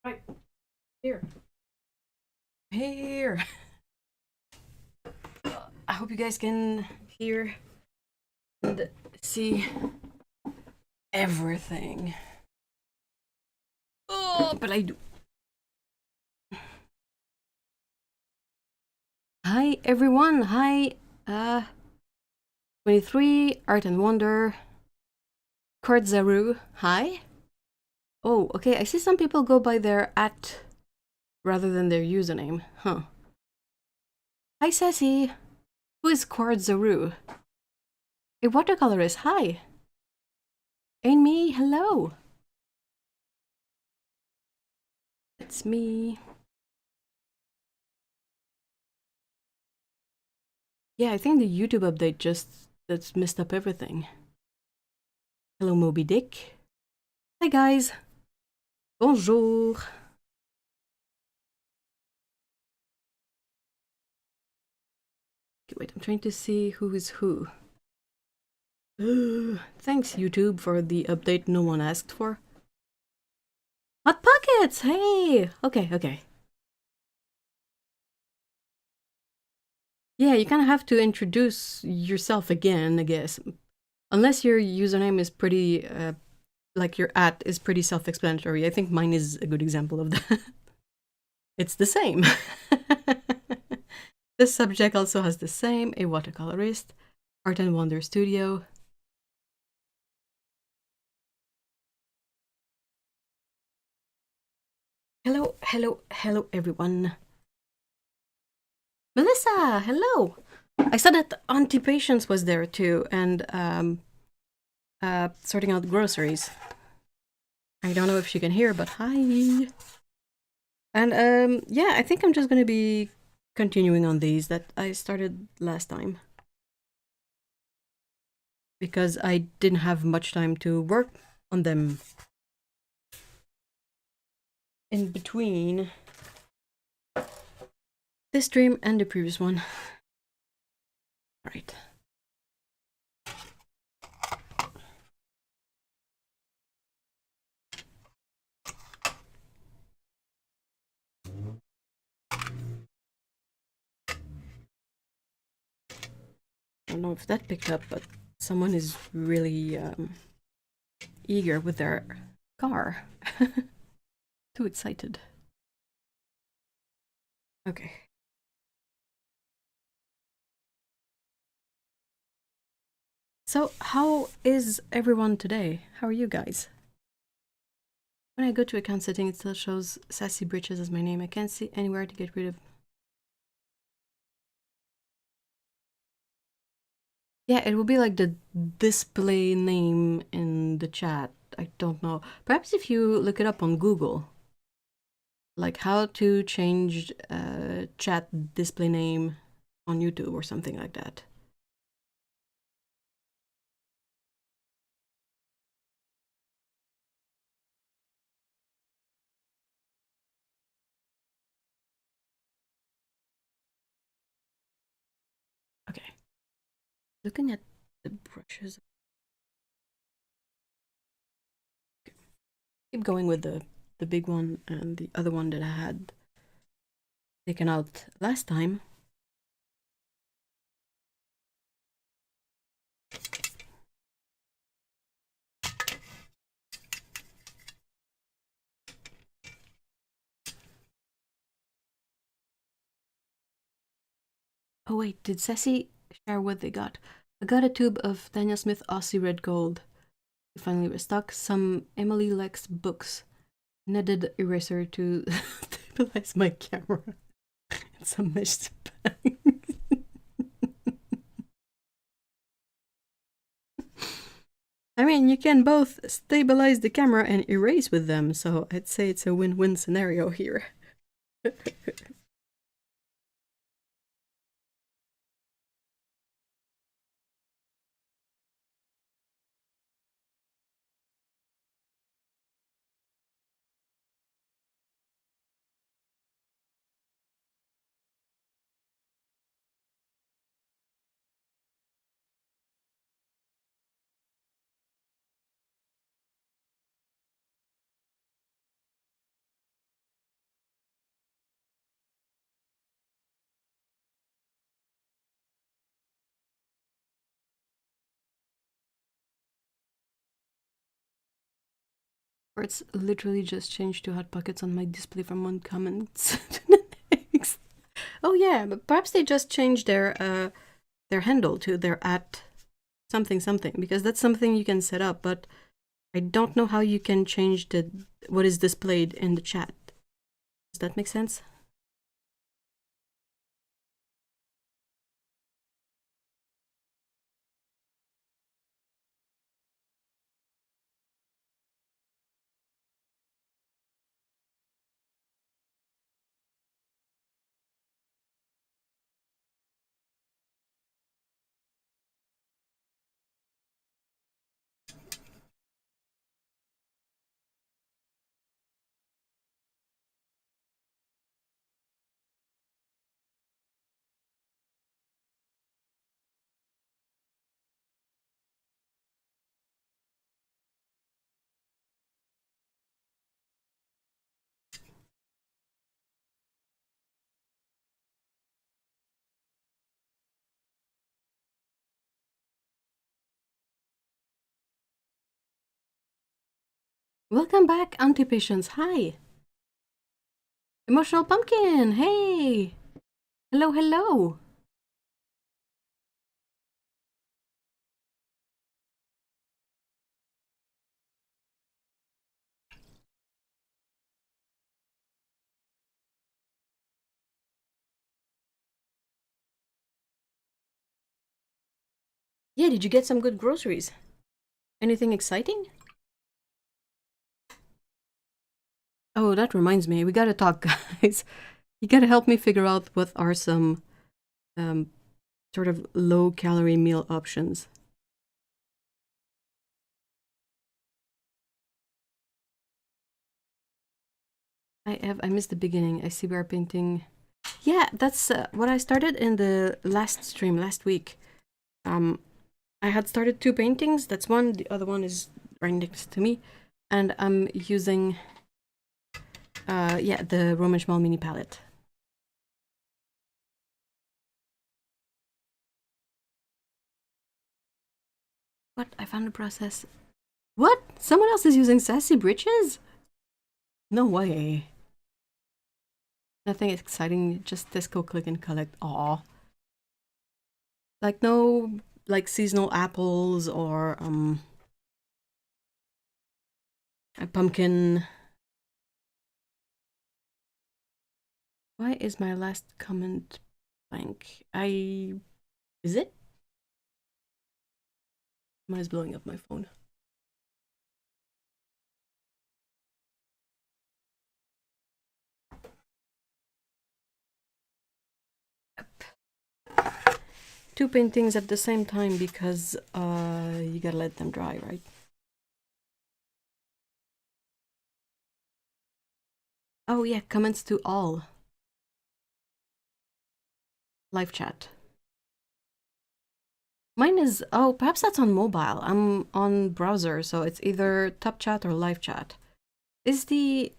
Right here. Here. I hope you guys can hear and see everything. Oh, but I do. Hi everyone. Hi. 23 Art and Wonder. Kordzaru. Hi. Oh, okay. I see some people go by their at rather than their username. Huh. Hi Sassy. Who is Kordzaru? A watercolorist. Hi. Ain't me. Hello. It's me. Yeah, I think the YouTube update that's messed up everything. Hello, Moby Dick. Hi, guys. Bonjour. Okay, wait, I'm trying to see who is who. Thanks, YouTube, for the update no one asked for. Hot Pockets! Hey! Okay, okay. Yeah, you kind of have to introduce yourself again, I guess. Unless your username is pretty, like your at is pretty self-explanatory. I think mine is a good example of that. It's the same. This subject also has the same, a watercolorist, Art and Wonder Studio. Hello, hello, hello everyone. Melissa, hello. I saw that Auntie Patience was there too, and sorting out groceries. I don't know if she can hear, but hi. And yeah, I think I'm just gonna be continuing on these that I started last time. Because I didn't have much time to work on them in between this stream and the previous one. All right. I don't know if that picked up, but someone is really eager with their car. Too excited. Okay. So, how is everyone today? How are you guys? When I go to account setting, it still shows Sassy Britches as my name. I can't see anywhere to get rid of. Yeah, it will be like the display name in the chat. I don't know. Perhaps if you look it up on Google, like how to change chat display name on YouTube or something like that. Okay. Looking at the brushes. Okay. Keep going with the big one and the other one that I had taken out last time. Oh wait, did Sassy share what they got? I got a tube of Daniel Smith Aussie Red Gold. We finally restocked some Emily Lex books. Kneaded eraser to stabilize my camera. And some mesh bags. I mean, you can both stabilize the camera and erase with them, so I'd say it's a win-win scenario here. Or it's literally just changed to hot pockets on my display from one comments to the next. Oh yeah, but perhaps they just changed their handle to their at something something, because that's something you can set up, but I don't know how you can change what is displayed in the chat. Does that make sense? Welcome back, Auntie Patience. Hi. Emotional Pumpkin. Hey. Hello, hello. Yeah, did you get some good groceries? Anything exciting? Oh, that reminds me. We gotta talk, guys. You gotta help me figure out what are some um, sort of low-calorie meal options. I missed the beginning. I see we are painting. Yeah, that's what I started in the last stream last week. I had started 2 paintings. That's one. The other one is right next to me, and I'm using yeah, the Roman Schmal mini palette. What? I found a process. What? Someone else is using sassy britches? No way. Nothing exciting, just Tesco click and collect. Aw. Like no like seasonal apples or a pumpkin. Why is my last comment blank? Is it? Mine is blowing up my phone. Yep. 2 paintings at the same time because you gotta let them dry, right? Oh yeah, comments to all. Live chat. Mine is, oh, perhaps that's on mobile. I'm on browser, so it's either top chat or live chat. Is the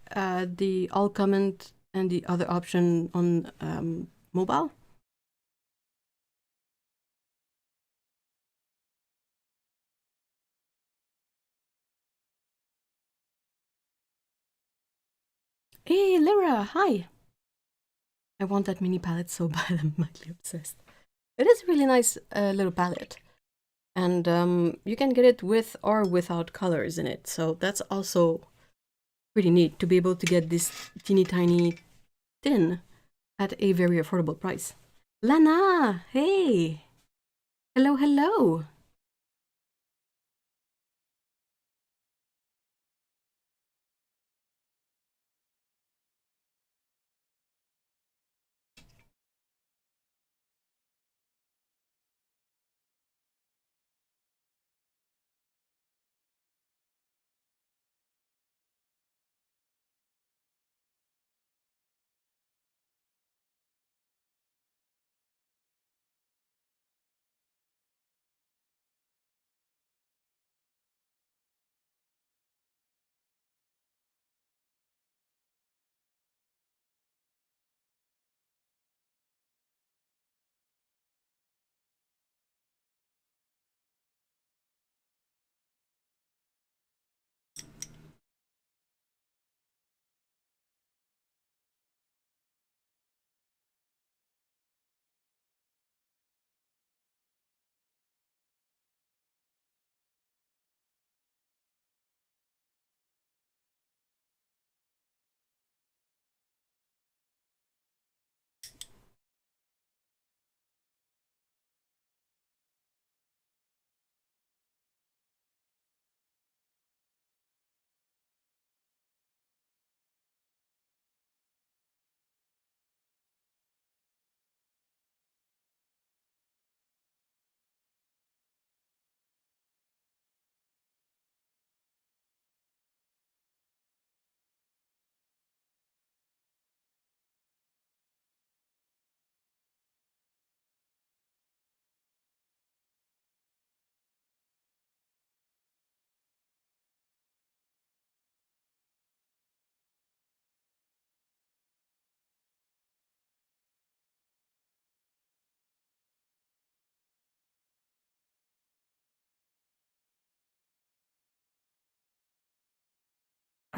all comment and the other option on mobile? Hey, Lyra, hi. I want that mini palette so bad. I'm madly obsessed. It is a really nice little palette. And you can get it with or without colors in it. So that's also pretty neat to be able to get this teeny tiny tin at a very affordable price. Lana, hey. Hello, hello.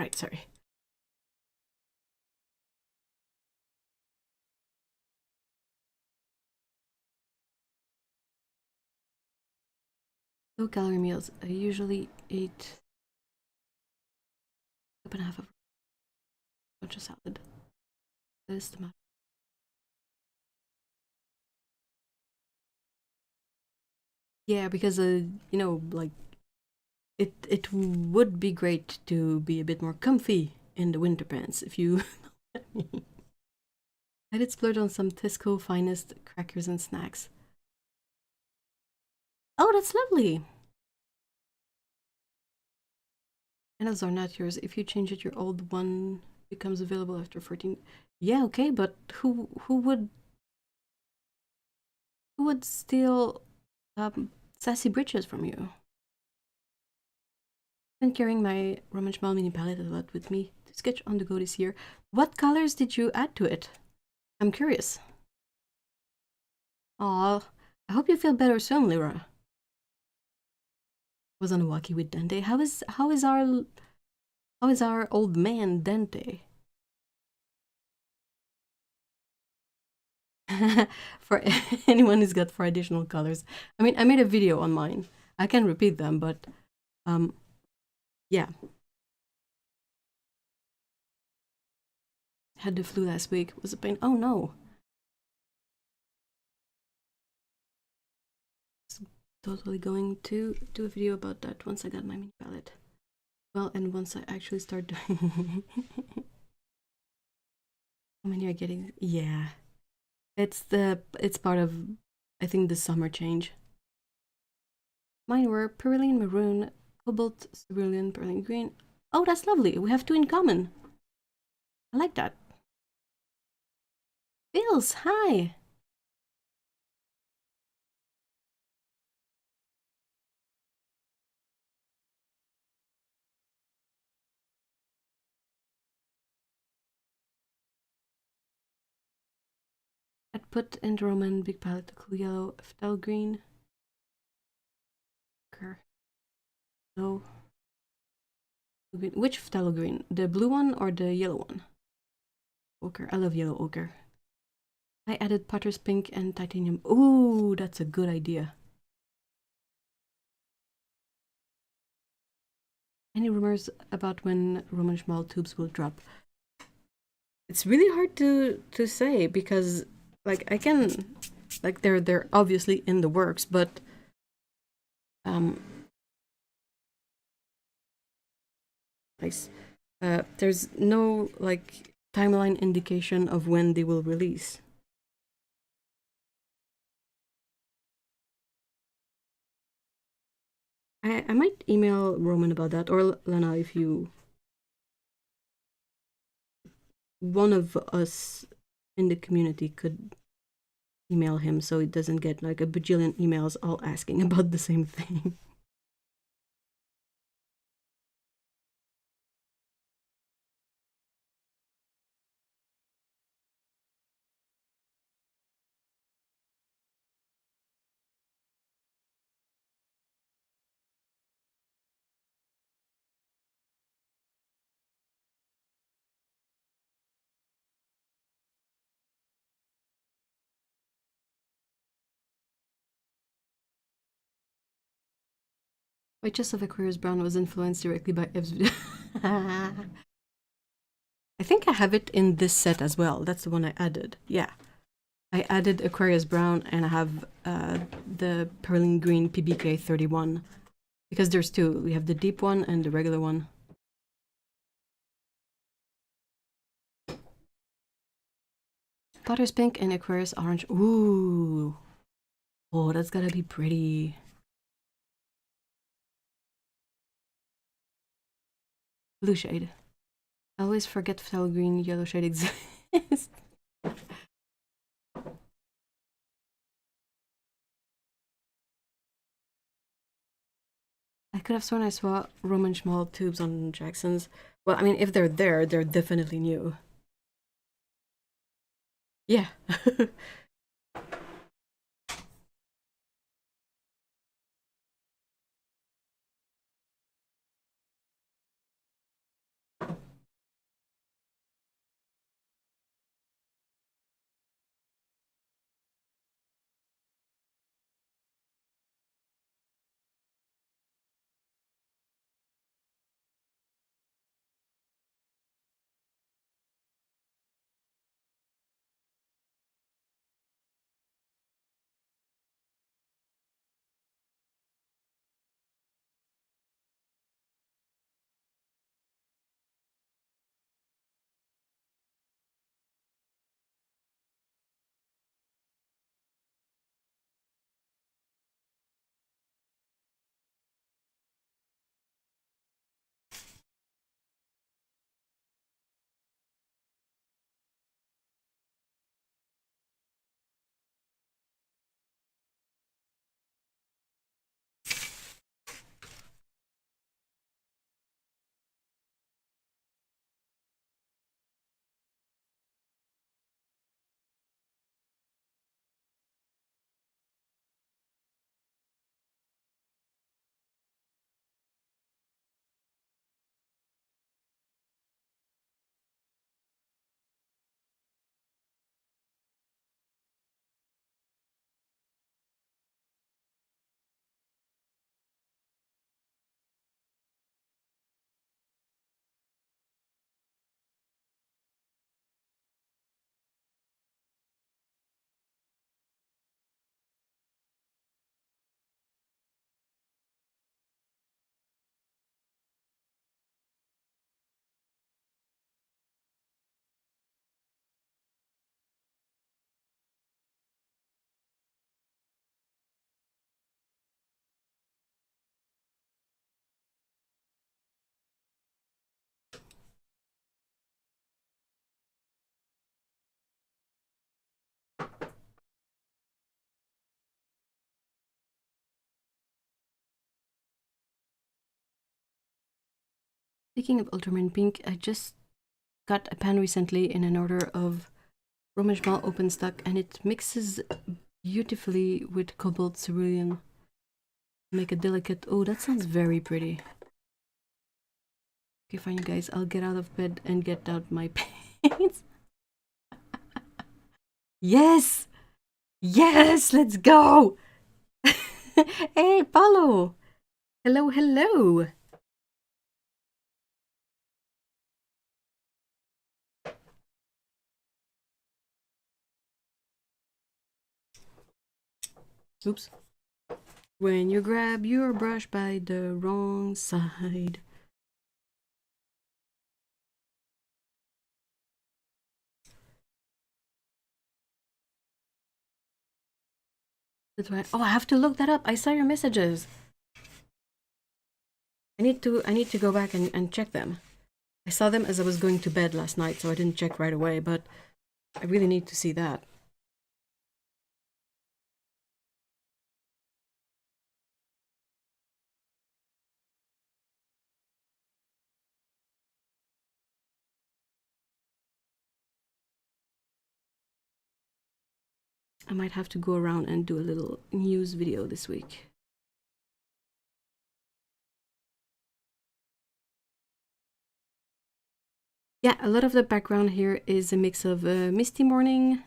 Right, sorry. Low calorie meals. I usually eat a cup and a half of a bunch of salad. That is the matter. Yeah, because you know, like it would be great to be a bit more comfy in the winter pants if you. I did splurge on some Tesco finest crackers and snacks. Oh, that's lovely. And those are not yours. If you change it, your old one becomes available after 14. Yeah, okay, but who would steal sassy britches from you? I've been carrying my Roman Schmal mini palette a lot with me to sketch on the go this year. What colors did you add to it? I'm curious. Aw, I hope you feel better soon, Lyra. Was on a walkie with Dante. How is our old man Dante? For anyone who's got 4 additional colors. I mean, I made a video on mine. I can repeat them, but yeah. Had the flu last week. Was a pain. Oh no. Totally going to do a video about that once I got my mini palette. Well, and once I actually start doing. How many are getting? Yeah, it's part of, I think, the summer change. Mine were Pearline Maroon, Cobalt Cerulean, Pearline Green. Oh, that's lovely. We have 2 in common. I like that. Bills, hi. I'd put in the Roman big palette the cool yellow, phthalo green. No. Which phthalo green? The blue one or the yellow one? Ochre. I love yellow ochre. I added Potter's pink and titanium. Ooh, that's a good idea. Any rumors about when Roman Schmal tubes will drop? It's really hard to say because, like, I can, like, they're obviously in the works, but nice. There's no like timeline indication of when they will release. I might email Roman about that, or Lena, if you, one of us in the community could email him so it doesn't get like a bajillion emails all asking about the same thing. My Chest of Aquarius Brown was influenced directly by Ev's video. I think I have it in this set as well. That's the one I added. Yeah. I added Aquarius Brown and I have the Pearline Green PBK 31. Because there's 2. We have the deep one and the regular one. Potter's Pink and Aquarius Orange. Ooh. Oh, that's gotta be pretty. Blue shade. I always forget phthalo green, yellow shade exists. I could have sworn I saw Roman Schmal tubes on Jackson's. Well, I mean, if they're there, they're definitely new. Yeah. Speaking of ultramarine pink, I just got a pan recently in an order of Romish Mall open stock, and it mixes beautifully with cobalt cerulean. Make a delicate. Oh, that sounds very pretty. Okay, fine, you guys. I'll get out of bed and get out my paints. Yes! Yes! Let's go! Hey, Paulo! Hello, hello! Oops. When you grab your brush by the wrong side. That's right. Oh, I have to look that up. I saw your messages. I need to go back and check them. I saw them as I was going to bed last night, so I didn't check right away, but I really need to see that. I might have to go around and do a little news video this week. Yeah, a lot of the background here is a mix of Misty Morning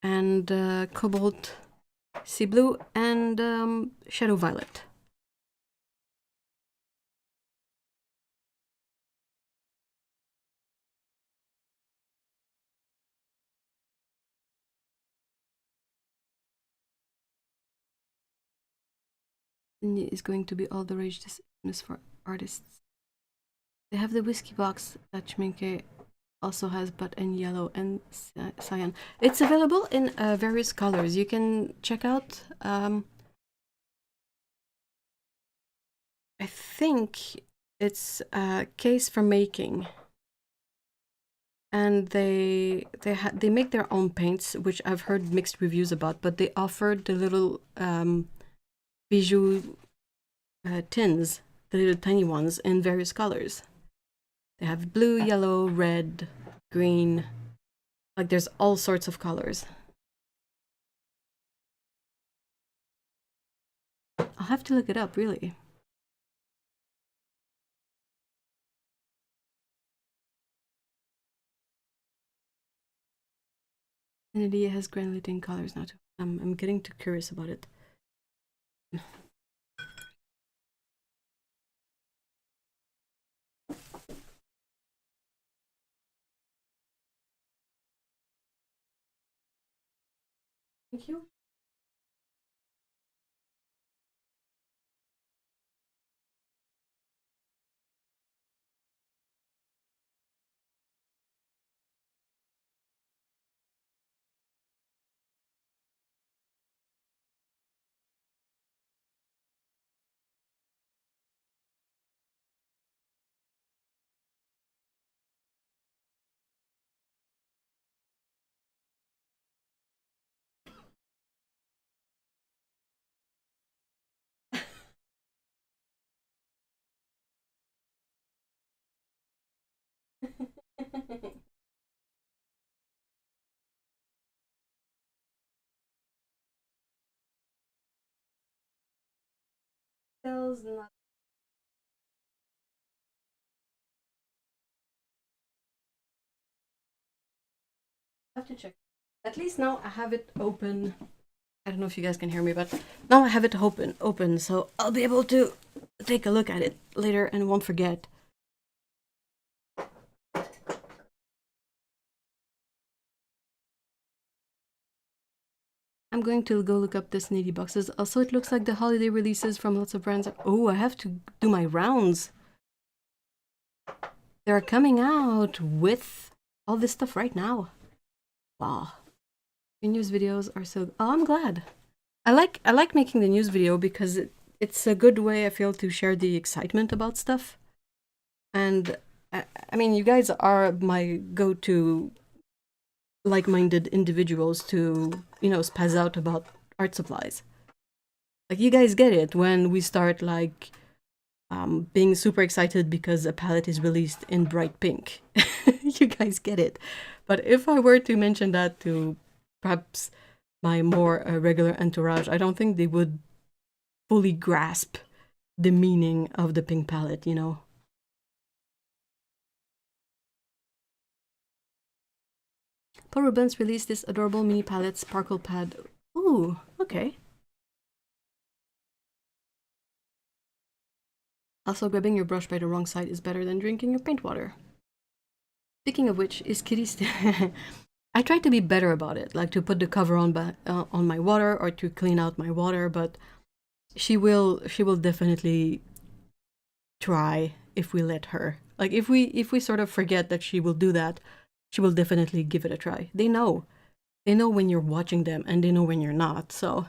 and Cobalt Sea Blue and Shadow Violet. Is going to be all the rage. This is for artists. They have the whiskey box that Schminke also has, but in yellow and cyan. It's available in various colors. You can check out. I think it's a case for making, and they make their own paints, which I've heard mixed reviews about. But they offered the little bijou tins, the little tiny ones, in various colors. They have blue, yellow, red, green. Like, there's all sorts of colors. I'll have to look it up, really. And Lydia has granulating colors now too. I'm getting too curious about it. Thank you. Not. I have to check. At least now I have it open. I don't know if you guys can hear me, but now I have it open, so I'll be able to take a look at it later and won't forget. I'm going to go look up the Snady boxes. Also, it looks like the holiday releases from lots of brands. Oh, I have to do my rounds. They're coming out with all this stuff right now. Wow. Your news videos are so... Oh, I'm glad. I like making the news video because it's a good way, I feel, to share the excitement about stuff. And, I mean, you guys are my go-to like-minded individuals to, you know, spaz out about art supplies. Like, you guys get it when we start, like, being super excited because a palette is released in bright pink. You guys get it. But if I were to mention that to perhaps my more regular entourage, I don't think they would fully grasp the meaning of the pink palette, you know? Paul Rubens released this adorable mini palette sparkle pad. Ooh, okay. Also, grabbing your brush by the wrong side is better than drinking your paint water. Speaking of which, is Kitty still... I try to be better about it, like to put the cover on my water or to clean out my water, but she will definitely try if we let her. Like if we sort of forget that she will do that, she will definitely give it a try. They know when you're watching them and they know when you're not, so.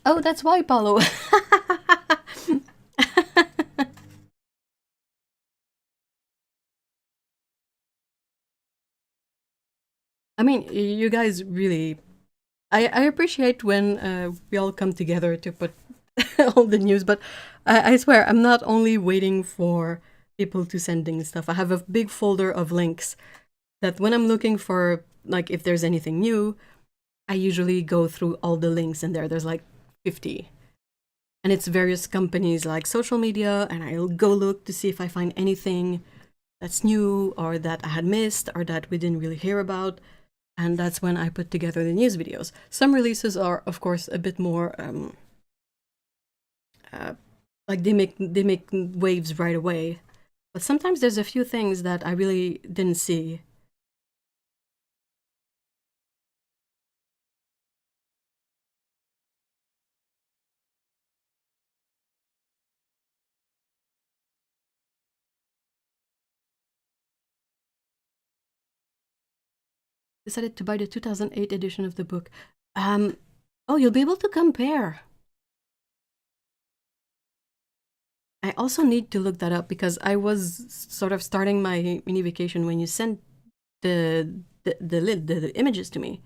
Oh, that's why, Paulo. I mean, you guys really... I appreciate when we all come together to put all the news, but I swear, I'm not only waiting for people to sending stuff. I have a big folder of links that when I'm looking for, like, if there's anything new, I usually go through all the links in there. There's like 50. And it's various companies like social media, and I'll go look to see if I find anything that's new or that I had missed or that we didn't really hear about. And that's when I put together the news videos. Some releases are, of course, a bit more like they make waves right away. But sometimes there's a few things that I really didn't see. Decided to buy the 2008 edition of the book. Oh, you'll be able to compare. I also need to look that up because I was sort of starting my mini vacation when you sent the images to me.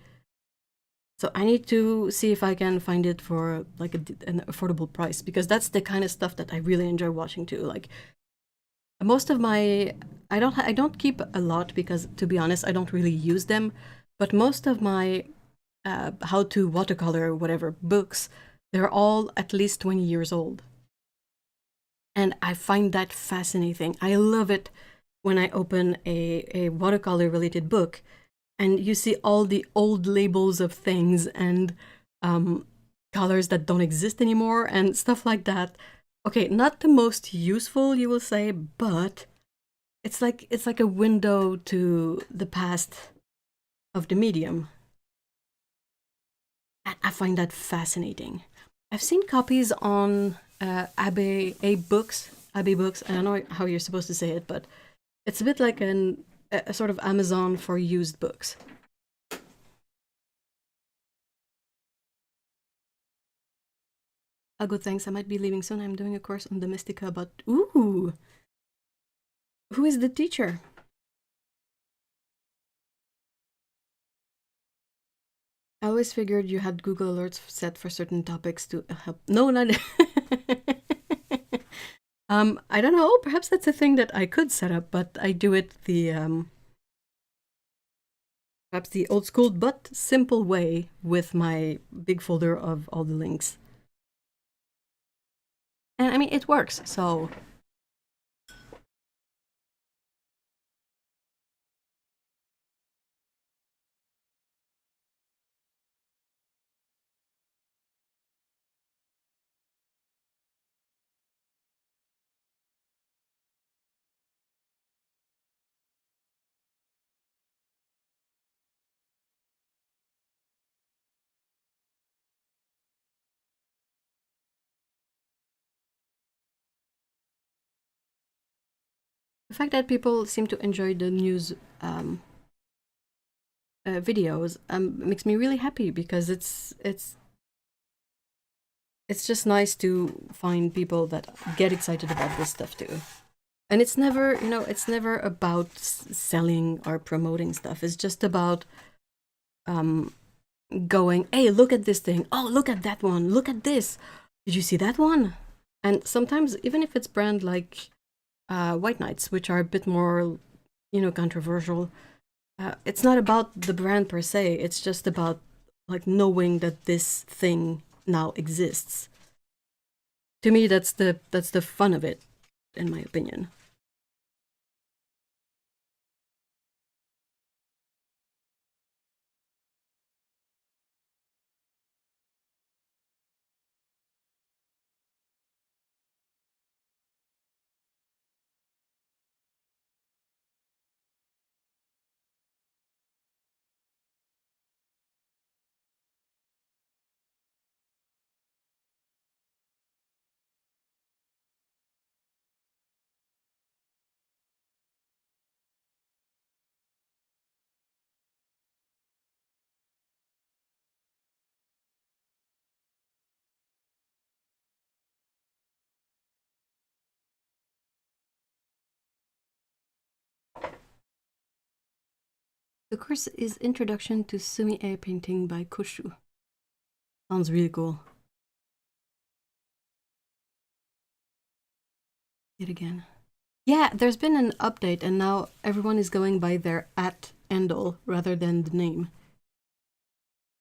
So I need to see if I can find it for like an affordable price, because that's the kind of stuff that I really enjoy watching too. Like most of my, I don't keep a lot because, to be honest, I don't really use them. But most of my how to watercolor whatever books, they're all at least 20 years old. And I find that fascinating. I love it when I open a watercolor related book and you see all the old labels of things and colors that don't exist anymore and stuff like that. Okay, not the most useful, you will say, but it's like a window to the past of the medium. And I find that fascinating. I've seen copies on Abbey Books. I don't know how you're supposed to say it, but it's a bit like a sort of Amazon for used books. Oh, good, thanks. I might be leaving soon. I'm doing a course on Domestica, but ooh, who is the teacher? I always figured you had Google Alerts set for certain topics to help. No, not. I don't know. Perhaps that's a thing that I could set up, but I do it the perhaps the old school but simple way with my big folder of all the links. And I mean, it works. So. The fact that people seem to enjoy the news videos makes me really happy, because it's just nice to find people that get excited about this stuff too. And it's never, it's never about selling or promoting stuff. It's just about going, hey, look at this thing. Oh, look at that one. Look at this. Did you see that one? And sometimes, even if it's brand like White Knights, which are a bit more, you know, controversial, it's not about the brand per se. It's just about like knowing that this thing now exists. To me, that's the fun of it, in my opinion. The course is Introduction to Sumi-e Painting by Koshu. Sounds really cool. Yet again. Yeah, there's been an update and now everyone is going by their @handle rather than the name.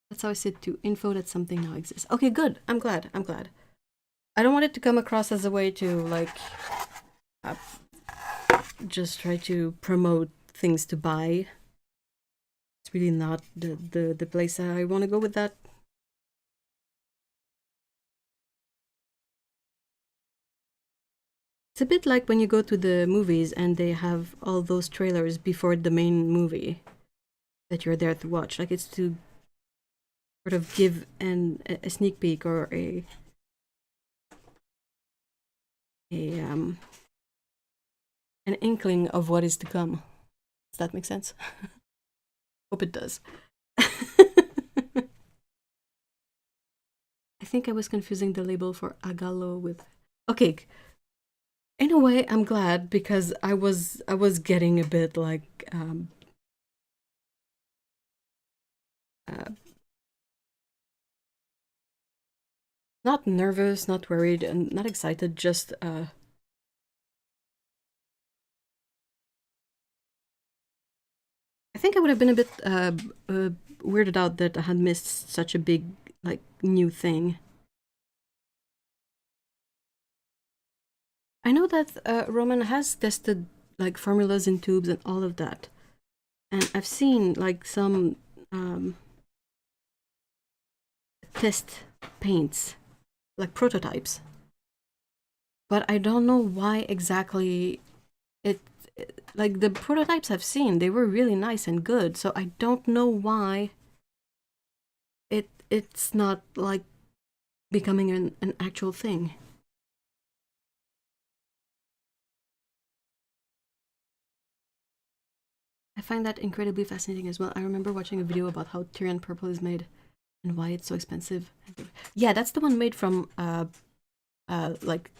That's how I said to info that something now exists. Okay, good. I'm glad. I don't want it to come across as a way to like just try to promote things to buy. It's really not the place I want to go with that. It's a bit like when you go to the movies and they have all those trailers before the main movie that you're there to watch. Like it's to sort of give a sneak peek or an inkling of what is to come. Does that make sense? Hope it does. I think I was confusing the label for Agalo with... Okay, in a way, I'm glad because I was getting a bit like not nervous, not worried, and not excited. Just I think I would have been a bit weirded out that I had missed such a big like new thing. I know that Roman has tested like formulas in tubes and all of that, and I've seen like some test paints, like prototypes, but I don't know why exactly it. Like the prototypes I've seen, they were really nice and good, so I don't know why it's not like becoming an actual thing. I find that incredibly fascinating as well. I remember watching a video about how Tyrian purple is made and why it's so expensive. Yeah, that's the one made from like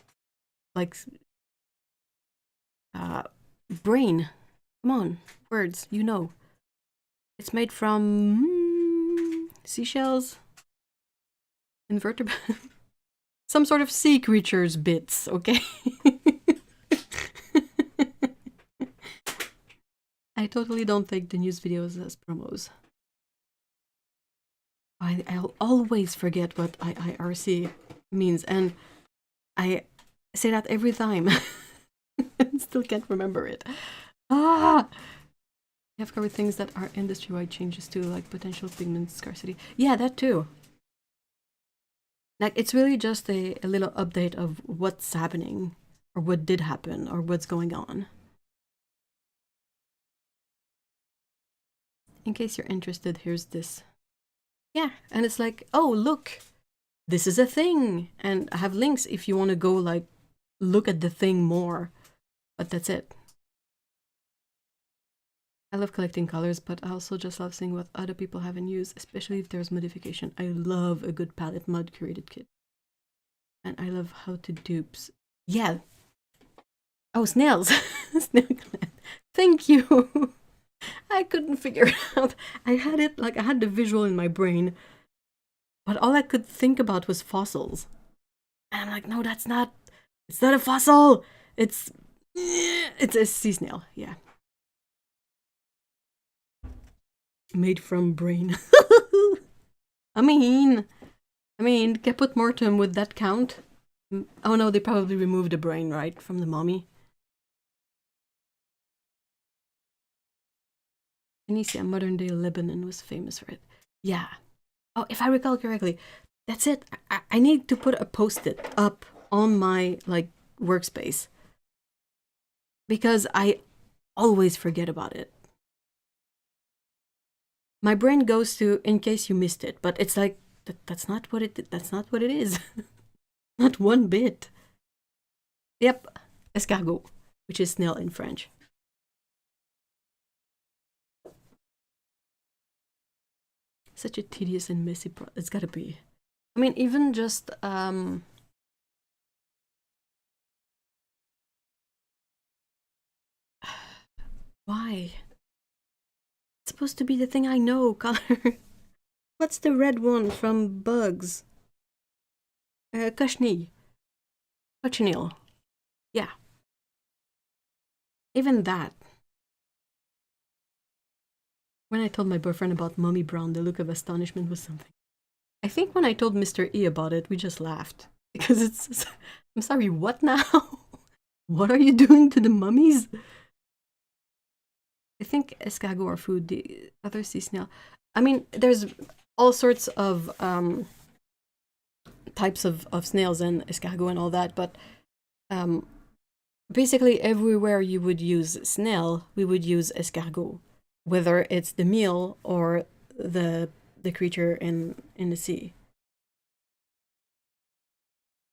brain. Come on, words, you know. It's made from seashells, invertebrate, some sort of sea creatures bits. Okay. I totally don't take the news videos as promos. I'll always forget what IIRC means, and I say that every time. I still can't remember it. Ah! You have covered things that are industry-wide changes too, like potential pigment scarcity. Yeah, that too. Like, it's really just a little update of what's happening, or what did happen, or what's going on. In case you're interested, here's this. Yeah, and it's like, oh, look, this is a thing. And I have links if you want to go, like, look at the thing more. But that's it. I love collecting colors, but I also just love seeing what other people have in use, especially if there's modification. I love a good palette mod curated kit. And I love how to dupes. Yeah. Oh, snails. Snail clan. Thank you. I couldn't figure it out. I had it, like, I had the visual in my brain, but all I could think about was fossils. And I'm like, no, that's not. It's not a fossil. It's a sea snail. Yeah, made from brain. I mean, caput mortem, would that count? Oh no, they probably removed the brain, right, from the mummy. Tunisia, modern day Lebanon, was famous for it. Yeah. Oh, if I recall correctly, that's it. I need to put a post-it up on my like workspace because I always forget about it. My brain goes to in case you missed it, but it's like that's not what it is. Not one bit. Yep, escargot, which is snail in French. Such a tedious and messy process. It's gotta be. I mean, even just why? It's supposed to be the thing I know, color. What's the red one from Bugs? Cochineal. Cochineal. Yeah. Even that. When I told my boyfriend about Mummy Brown, the look of astonishment was something. I think when I told Mr. E about it, we just laughed. Because it's... I'm sorry, what now? What are you doing to the mummies? I think escargot are food, the other sea snail. I mean, there's all sorts of types of snails and escargot and all that, but basically everywhere you would use snail, we would use escargot, whether it's the meal or the creature in the sea.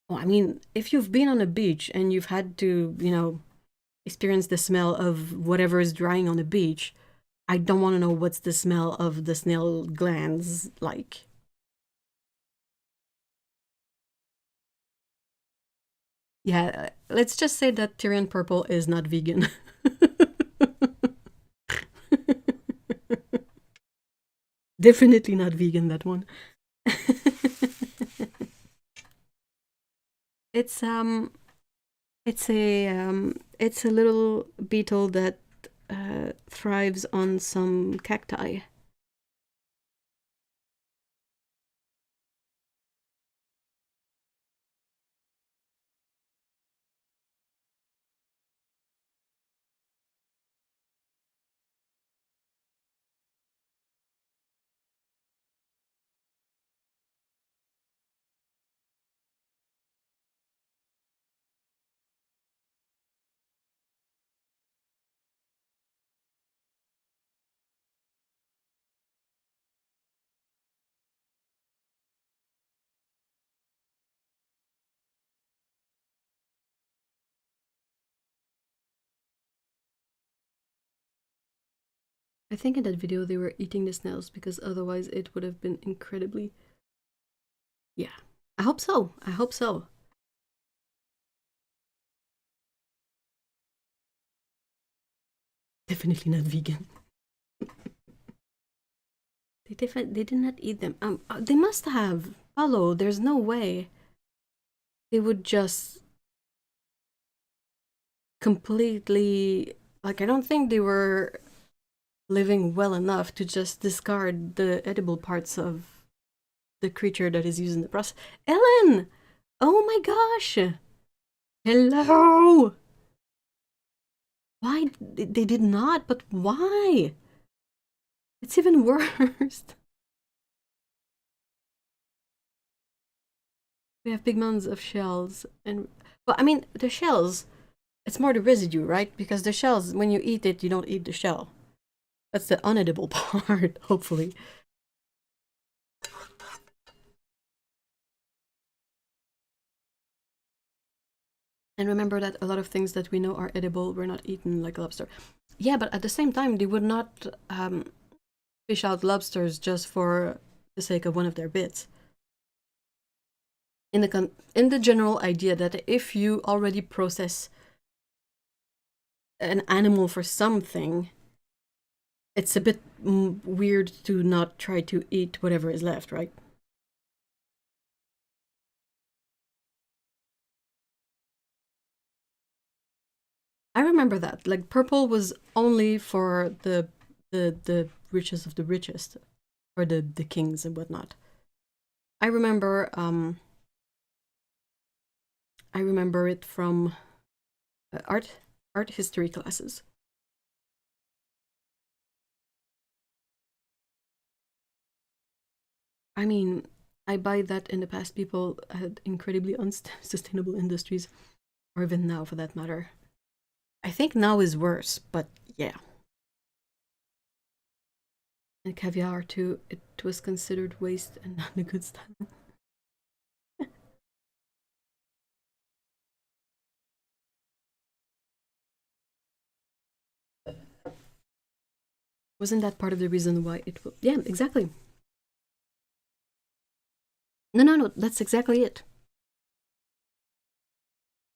Well, I mean, if you've been on a beach and you've had to, experience the smell of whatever is drying on the beach, I don't want to know what's the smell of the snail glands like. Yeah, let's just say that Tyrion Purple is not vegan. Definitely not vegan, that one. it's it's a little beetle that thrives on some cacti. I think in that video they were eating the snails because otherwise it would have been incredibly... Yeah. I hope so. I hope so. Definitely not vegan. They did not eat them. They must have. Paulo, there's no way they would just completely... Like, I don't think they were living well enough to just discard the edible parts of the creature that is used in the process. Ellen! Oh my gosh! Hello! Why? They did not, but why? It's even worse. We have big mounds of shells and... Well, I mean, the shells, it's more the residue, right? Because the shells, when you eat it, you don't eat the shell. That's the unedible part, hopefully. And remember that a lot of things that we know are edible were not eaten, like lobster. Yeah, but at the same time, they would not fish out lobsters just for the sake of one of their bits. In the general idea that if you already process an animal for something, it's a bit weird to not try to eat whatever is left, right? I remember that. Like purple was only for the richest of the richest, or the kings and whatnot. I remember it from art history classes. I mean, I buy that in the past people had incredibly unsustainable industries, or even now for that matter. I think now is worse, but yeah. And caviar too, it was considered waste and not a good style. Wasn't that part of the reason why it was? Yeah, exactly. No, that's exactly it.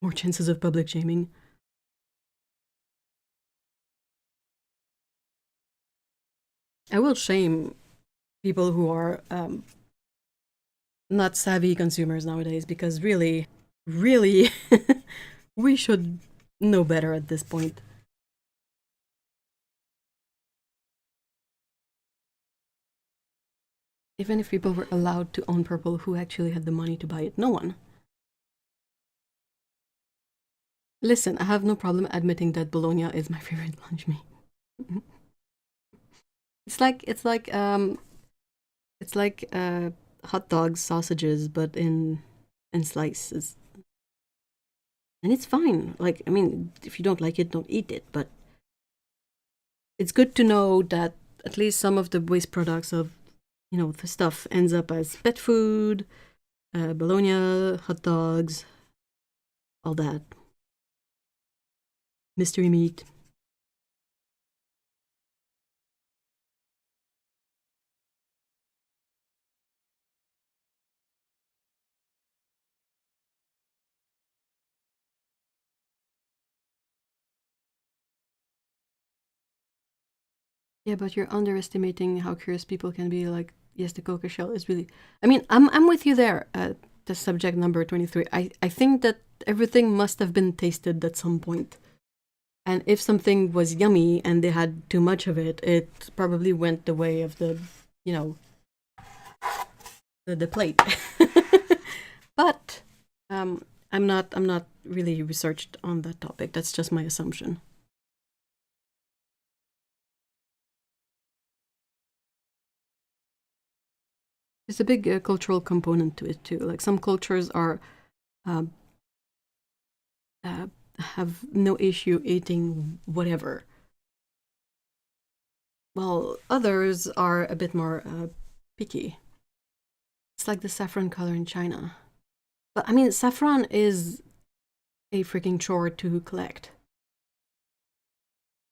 More chances of public shaming. I will shame people who are not savvy consumers nowadays because really, really, we should know better at this point. Even if people were allowed to own purple, who actually had the money to buy it? No one. Listen, I have no problem admitting that bologna is my favorite lunch meat. It's like hot dogs, sausages, but in slices, and it's fine. Like I mean, if you don't like it, don't eat it. But it's good to know that at least some of the waste products of the stuff ends up as pet food, bologna, hot dogs, all that mystery meat. Yeah, but you're underestimating how curious people can be. Like, yes, the coca shell is really. I mean, I'm with you there. The subject number 23. I think that everything must have been tasted at some point. And if something was yummy and they had too much of it, it probably went the way of you know, the plate. But I'm not really researched on that topic. That's just my assumption. There's a big cultural component to it too. Like some cultures are uh, uh, have no issue eating whatever, while others are a bit more picky. It's like the saffron color in China. But I mean, saffron is a freaking chore to collect.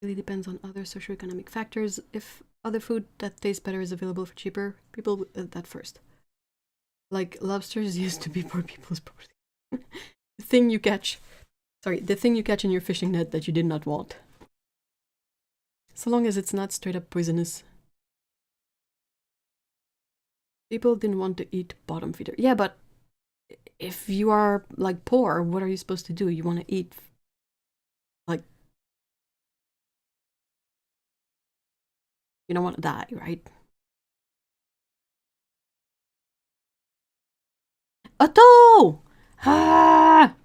It really depends on other socioeconomic factors. If other food that tastes better is available for cheaper, people will eat that first. Like lobsters used to be poor people's property. The thing you catch, the thing you catch in your fishing net that you did not want. So long as it's not straight up poisonous. People didn't want to eat bottom feeder. Yeah, but if you are like poor, what are you supposed to do? You want to eat like you don't want to die, right? Otto! Ah!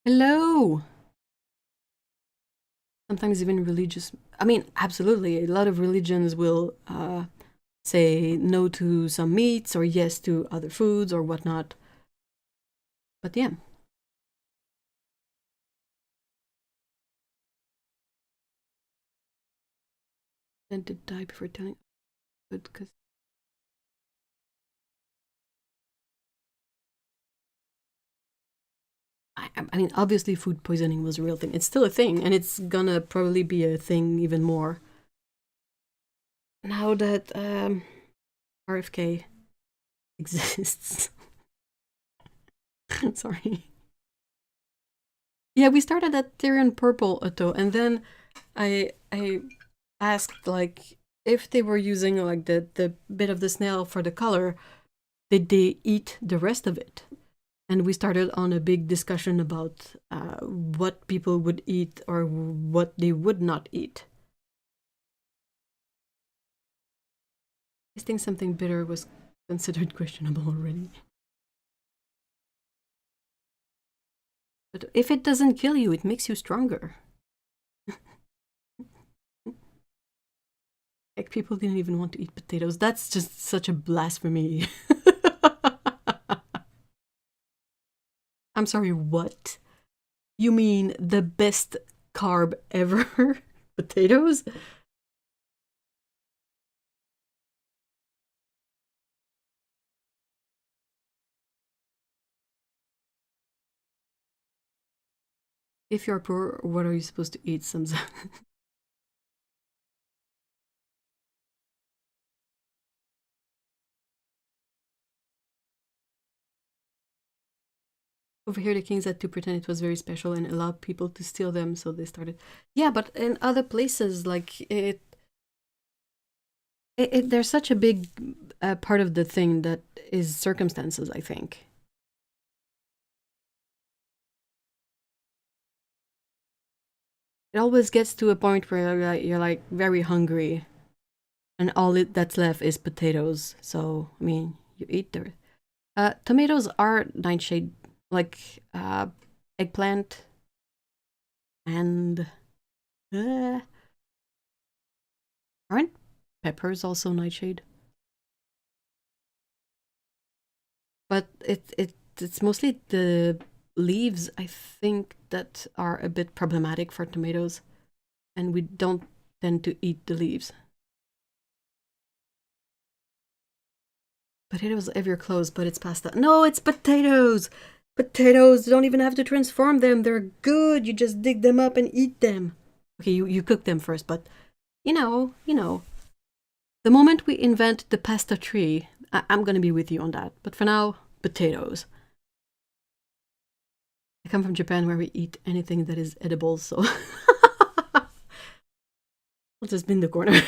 Hello! Sometimes even religious. I mean, absolutely. A lot of religions will say no to some meats or yes to other foods or whatnot. But yeah. Then did die before telling. Good, because. I mean, obviously, food poisoning was a real thing. It's still a thing, and it's gonna probably be a thing even more now that RFK exists. Sorry. Yeah, we started at Tyrion Purple, Otto, and then I asked like if they were using like the bit of the snail for the color, did they eat the rest of it? And we started on a big discussion about what people would eat or what they would not eat. I think something bitter was considered questionable already. But if it doesn't kill you, it makes you stronger. Like, people didn't even want to eat potatoes. That's just such a blasphemy. I'm sorry, what? You mean the best carb ever? Potatoes? If you're poor, what are you supposed to eat? Some over here, the kings had to pretend it was very special and allow people to steal them, so they started. Yeah, but in other places, like there's such a big part of the thing that is circumstances, I think. It always gets to a point where you're like very hungry, and all that's left is potatoes. So I mean, you eat the tomatoes are nightshade, like eggplant, and aren't peppers also nightshade? But it's mostly the leaves, I think, that are a bit problematic for tomatoes, and we don't tend to eat the leaves. Potatoes if you're close, but it's pasta. No, it's potatoes! Potatoes, you don't even have to transform them. They're good. You just dig them up and eat them. Okay, you cook them first, but you know. The moment we invent the pasta tree, I'm gonna be with you on that. But for now, potatoes. I come from Japan where we eat anything that is edible, so I'll just be in the corner.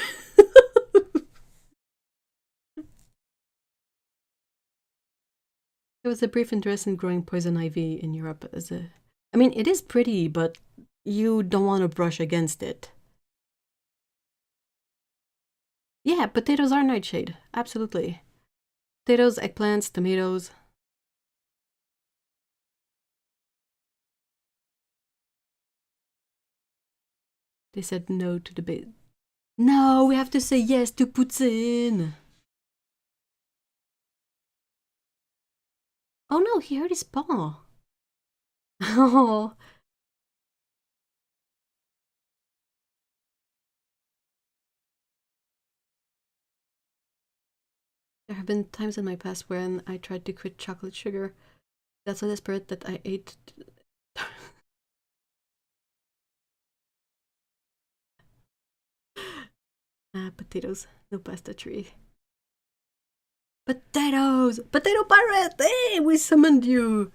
There was a brief interest in growing poison ivy in Europe as a. I mean, it is pretty, but you don't want to brush against it. Yeah, potatoes are nightshade. Absolutely. Potatoes, eggplants, tomatoes. They said no to debate. No, we have to say yes to poutine. Oh no, he hurt his paw. Oh. There have been times in my past when I tried to quit chocolate sugar. Got so desperate that I ate. Potatoes, no pasta tree. Potatoes! Potato pirate! Hey, we summoned you!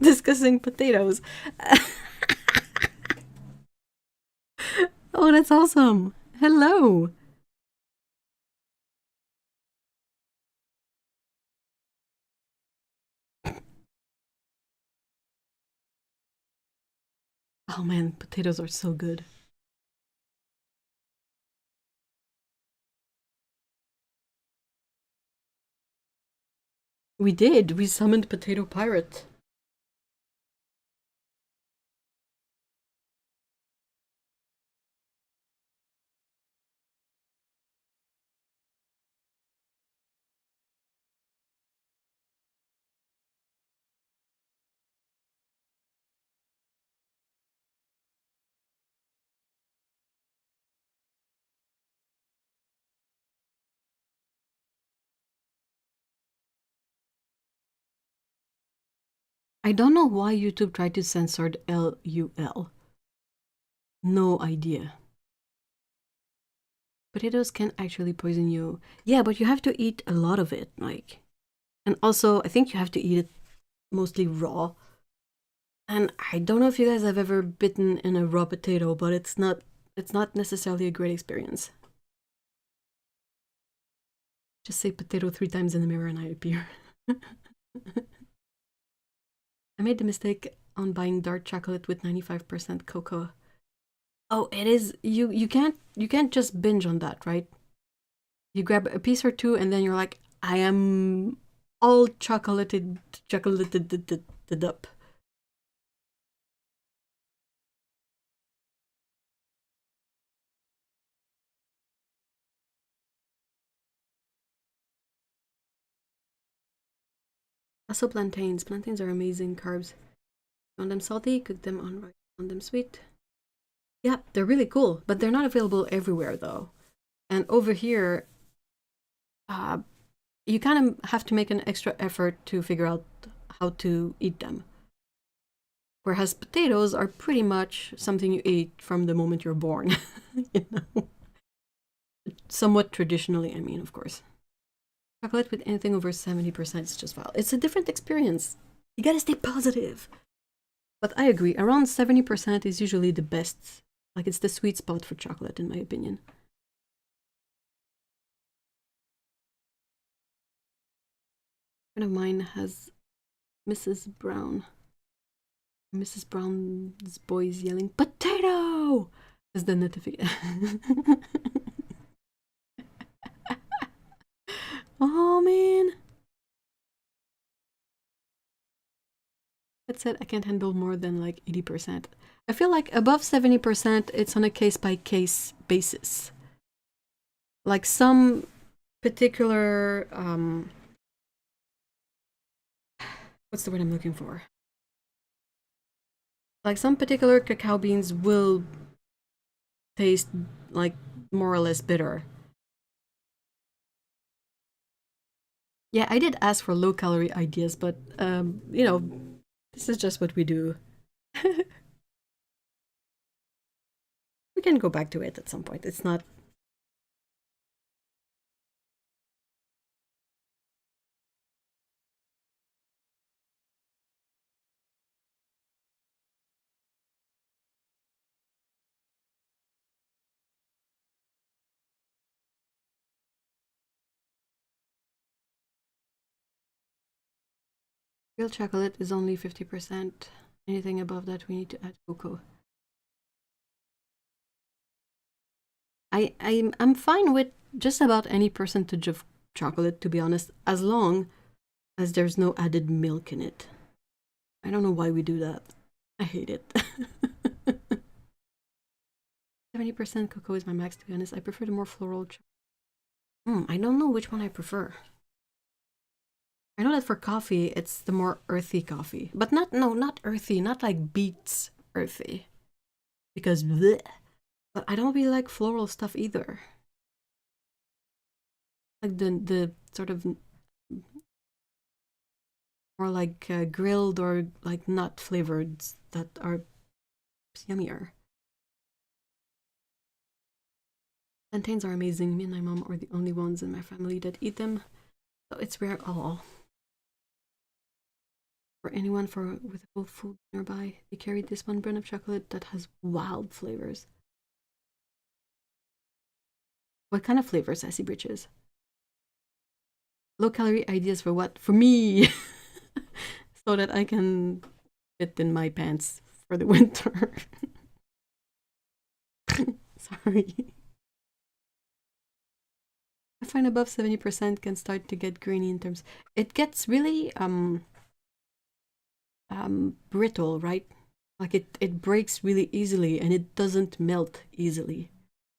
Discussing potatoes. Oh, that's awesome! Hello! Oh man, potatoes are so good. We did. We summoned Potato Pirate. I don't know why YouTube tried to censor LUL. No idea. Potatoes can actually poison you. Yeah, but you have to eat a lot of it, like. And also, I think you have to eat it mostly raw. And I don't know if you guys have ever bitten in a raw potato, but it's not necessarily a great experience. Just say potato 3 times in the mirror and I appear. I made the mistake on buying dark chocolate with 95% cocoa. Oh, it is you can't just binge on that, right? You grab a piece or two and then you're like, I am all chocolated up. Also plantains. Plantains are amazing carbs. You want them salty, cook them on rice. Want them sweet. Yeah, they're really cool, but they're not available everywhere though. And over here, uh, you kind of have to make an extra effort to figure out how to eat them. Whereas potatoes are pretty much something you eat from the moment you're born. You know? Somewhat traditionally, I mean, of course. Chocolate with anything over 70% is just foul. It's a different experience. You gotta stay positive. But I agree, around 70% is usually the best. Like, it's the sweet spot for chocolate, in my opinion. A friend of mine has Mrs. Brown. Mrs. Brown's boys yelling, "Potato!" as the notification. Oh man. That said, I can't handle more than like 80%. I feel like above 70%, it's on a case-by-case basis. Like some particular, what's the word I'm looking for? Like some particular cacao beans will taste like more or less bitter. Yeah, I did ask for low-calorie ideas, but, you know, this is just what we do. We can go back to it at some point. It's not... Real chocolate is only 50%. Anything above that, we need to add cocoa. I'm fine with just about any percentage of chocolate, to be honest, as long as there's no added milk in it. I don't know why we do that. I hate it. 70% cocoa is my max, to be honest. I prefer the more floral I don't know which one I prefer. I know that for coffee, it's the more earthy coffee. But not earthy, not like beets earthy. Because bleh. But I don't really like floral stuff either. Like the sort of more like grilled or like nut flavored that are yummier. Plantains are amazing. Me and my mom are the only ones in my family that eat them, so it's rare. All for anyone with a full food nearby, they carried this one brand of chocolate that has wild flavors. What kind of flavors, Sassy Britches? Low calorie ideas for what? For me, so that I can fit in my pants for the winter. Sorry. I find above 70% can start to get grainy in terms. It gets really brittle, right? Like it breaks really easily and it doesn't melt easily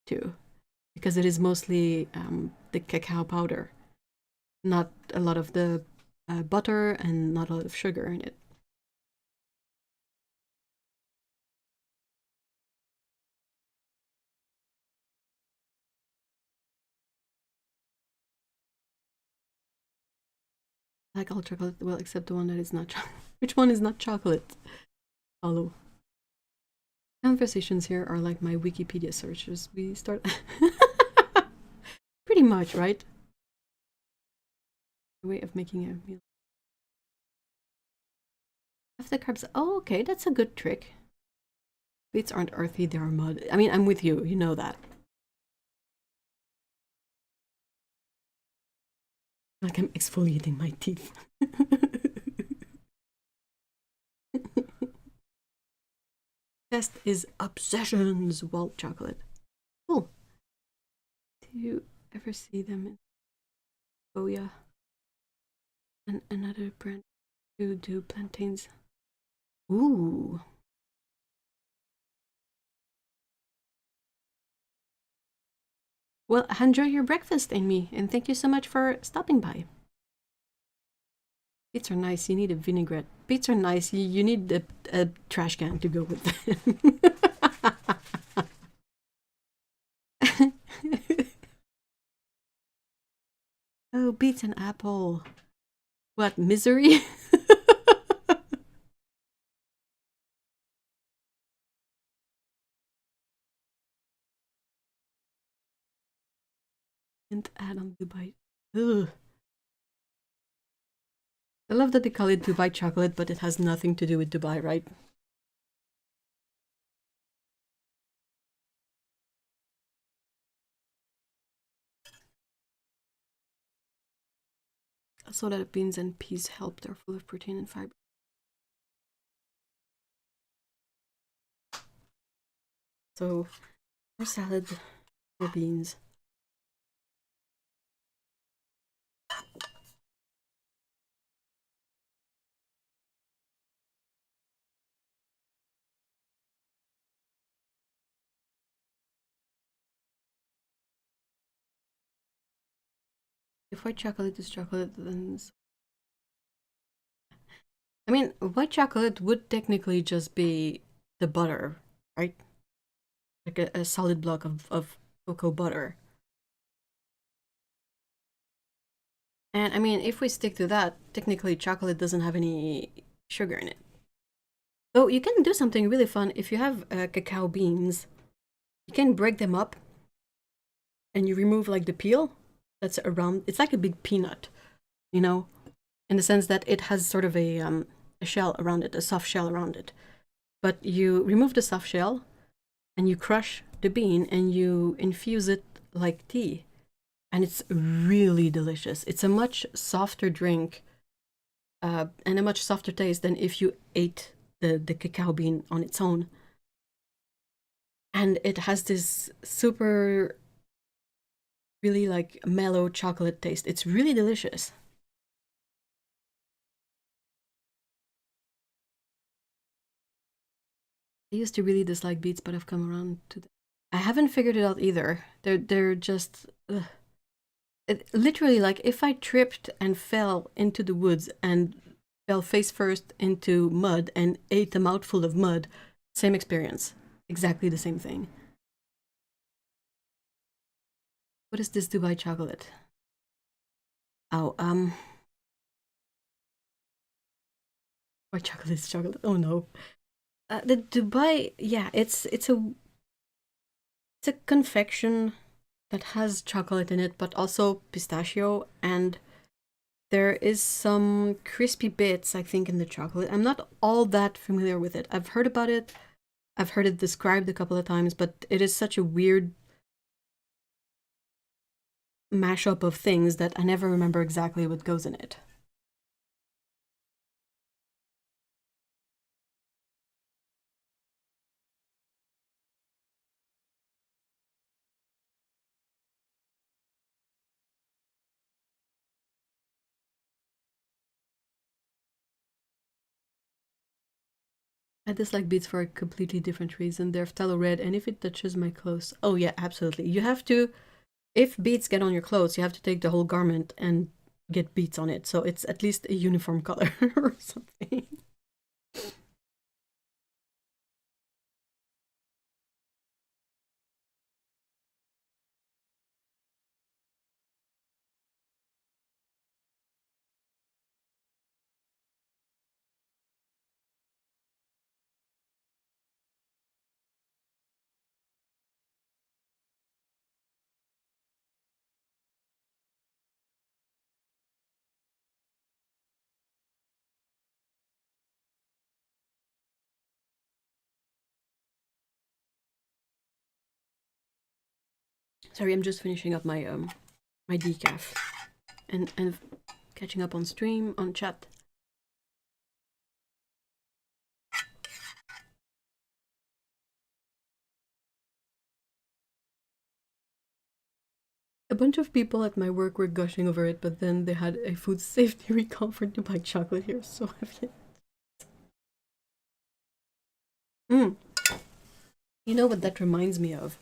too, because it is mostly the cacao powder, not a lot of the butter and not a lot of sugar in it. Like all chocolate, well, except the one that is not chocolate. Which one is not chocolate? Follow. Conversations here are like my Wikipedia searches. We start pretty much, right? A way of making a meal. Half the carbs. Oh, okay, that's a good trick. Beets aren't earthy, they are mud. I mean, I'm with you, you know that. Like I'm exfoliating my teeth. Test is Obsessions Walt chocolate. Cool. Do you ever see them in Goya? And another brand who do plantains. Ooh. Well, enjoy your breakfast, Amy, and thank you so much for stopping by. Beets are nice. You need a vinaigrette. Beets are nice. You need a trash can to go with them. Oh, beets and apple. What, misery? And add on Dubai. Ugh. I love that they call it Dubai chocolate, but it has nothing to do with Dubai, right? Also that beans and peas help. They're full of protein and fiber. So, more salad, more beans. If white chocolate is chocolate, then... I mean, white chocolate would technically just be the butter, right? Like a solid block of cocoa butter. And I mean, if we stick to that, technically chocolate doesn't have any sugar in it. So you can do something really fun. If you have cacao beans, you can break them up and you remove like the peel that's around. It's like a big peanut, you know, in the sense that it has sort of a shell around it, a soft shell around it. But you remove the soft shell and you crush the bean and you infuse it like tea. And it's really delicious. It's a much softer drink and a much softer taste than if you ate the cacao bean on its own. And it has this super, really like mellow chocolate taste. It's really delicious. I used to really dislike beets, but I've come around to them. I haven't figured it out either. They're just literally like if I tripped and fell into the woods and fell face first into mud and ate a mouthful of mud, same experience. Exactly the same thing. What is this Dubai chocolate? Oh, white chocolate is chocolate. Oh no. The Dubai, yeah, it's a confection that has chocolate in it, but also pistachio, and there is some crispy bits, I think, in the chocolate. I'm not all that familiar with it. I've heard about it. I've heard it described a couple of times, but it is such a weird mashup of things that I never remember exactly what goes in it. I dislike beets for a completely different reason. They're phthalo red, and if it touches my clothes, oh yeah, absolutely. You have to, if beets get on your clothes, you have to take the whole garment and get beets on it, so it's at least a uniform color or something. Sorry, I'm just finishing up my decaf and catching up on stream, on chat. A bunch of people at my work were gushing over it, but then they had a food safety recall for Dubai chocolate here, so heavy. You know what that reminds me of?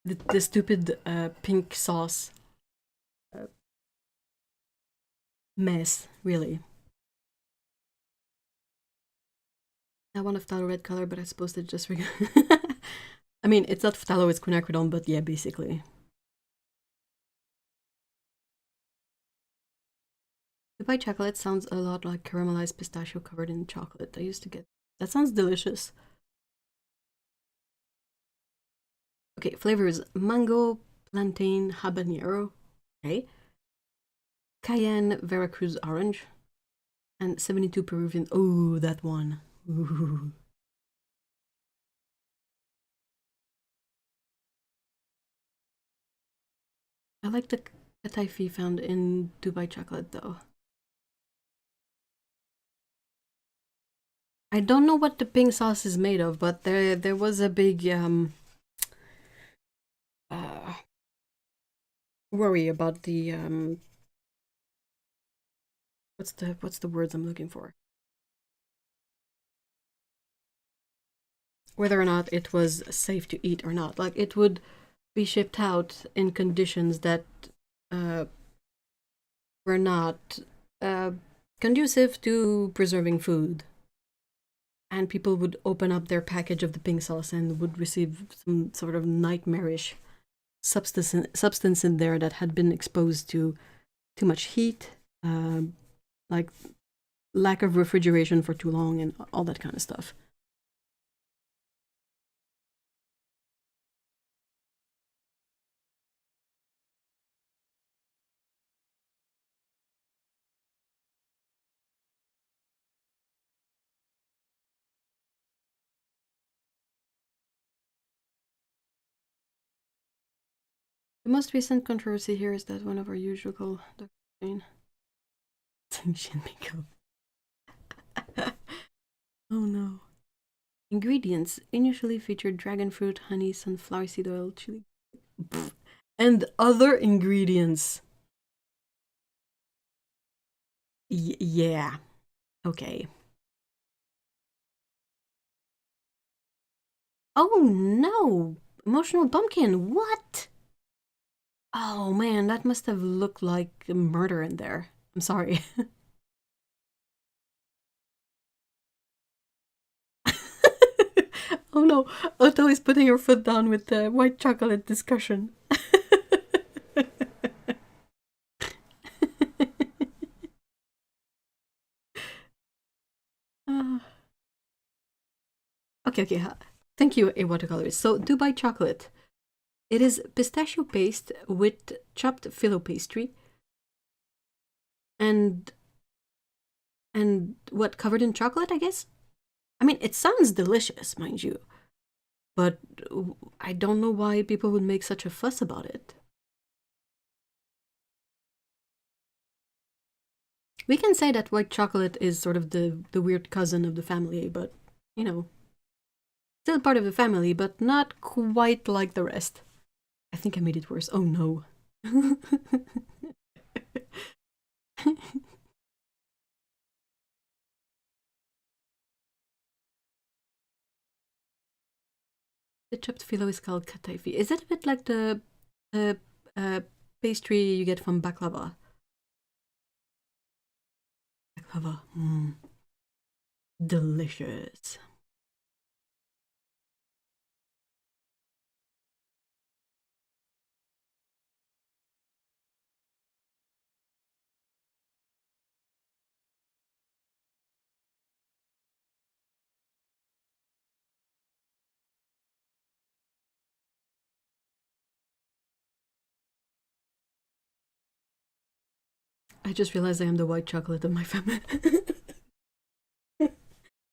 The stupid pink sauce mess, really. I want a phthalo red color, but I suppose it's just I mean, it's not phthalo, it's quinacridone, but yeah, basically. Dubai chocolate sounds a lot like caramelized pistachio covered in chocolate. I used to get that. Sounds delicious. Okay, flavors mango, plantain, habanero, okay, cayenne, Veracruz orange, and 72 Peruvian. Oh, that one. Ooh. I like the kataifi found in Dubai chocolate though. I don't know what the pink sauce is made of, but there was a big uh, worry about the what's the words I'm looking for? Whether or not it was safe to eat or not. Like it would be shipped out in conditions that uh, were not uh, conducive to preserving food. And people would open up their package of the pink sauce and would receive some sort of nightmarish substance in there that had been exposed to too much heat, like lack of refrigeration for too long, and all that kind of stuff. The most recent controversy here is that one of our usual Dr. Jane shin makeup. Oh no. Ingredients initially featured dragon fruit, honey, sunflower seed oil, chili, and other ingredients. Yeah. Okay. Oh no! Emotional pumpkin, what? Oh man, that must have looked like murder in there. I'm sorry. Oh no, Otto is putting her foot down with the white chocolate discussion. uh, okay. Thank you, a watercolorist. So, Dubai chocolate. It is pistachio paste with chopped phyllo pastry and what, covered in chocolate, I guess? I mean, it sounds delicious, mind you, but I don't know why people would make such a fuss about it. We can say that white chocolate is sort of the weird cousin of the family, but you know, still part of the family, but not quite like the rest. I think I made it worse. Oh no. The chopped phyllo is called kataifi. Is it a bit like the uh, pastry you get from baklava? Baklava. Delicious. I just realized I am the white chocolate of my family.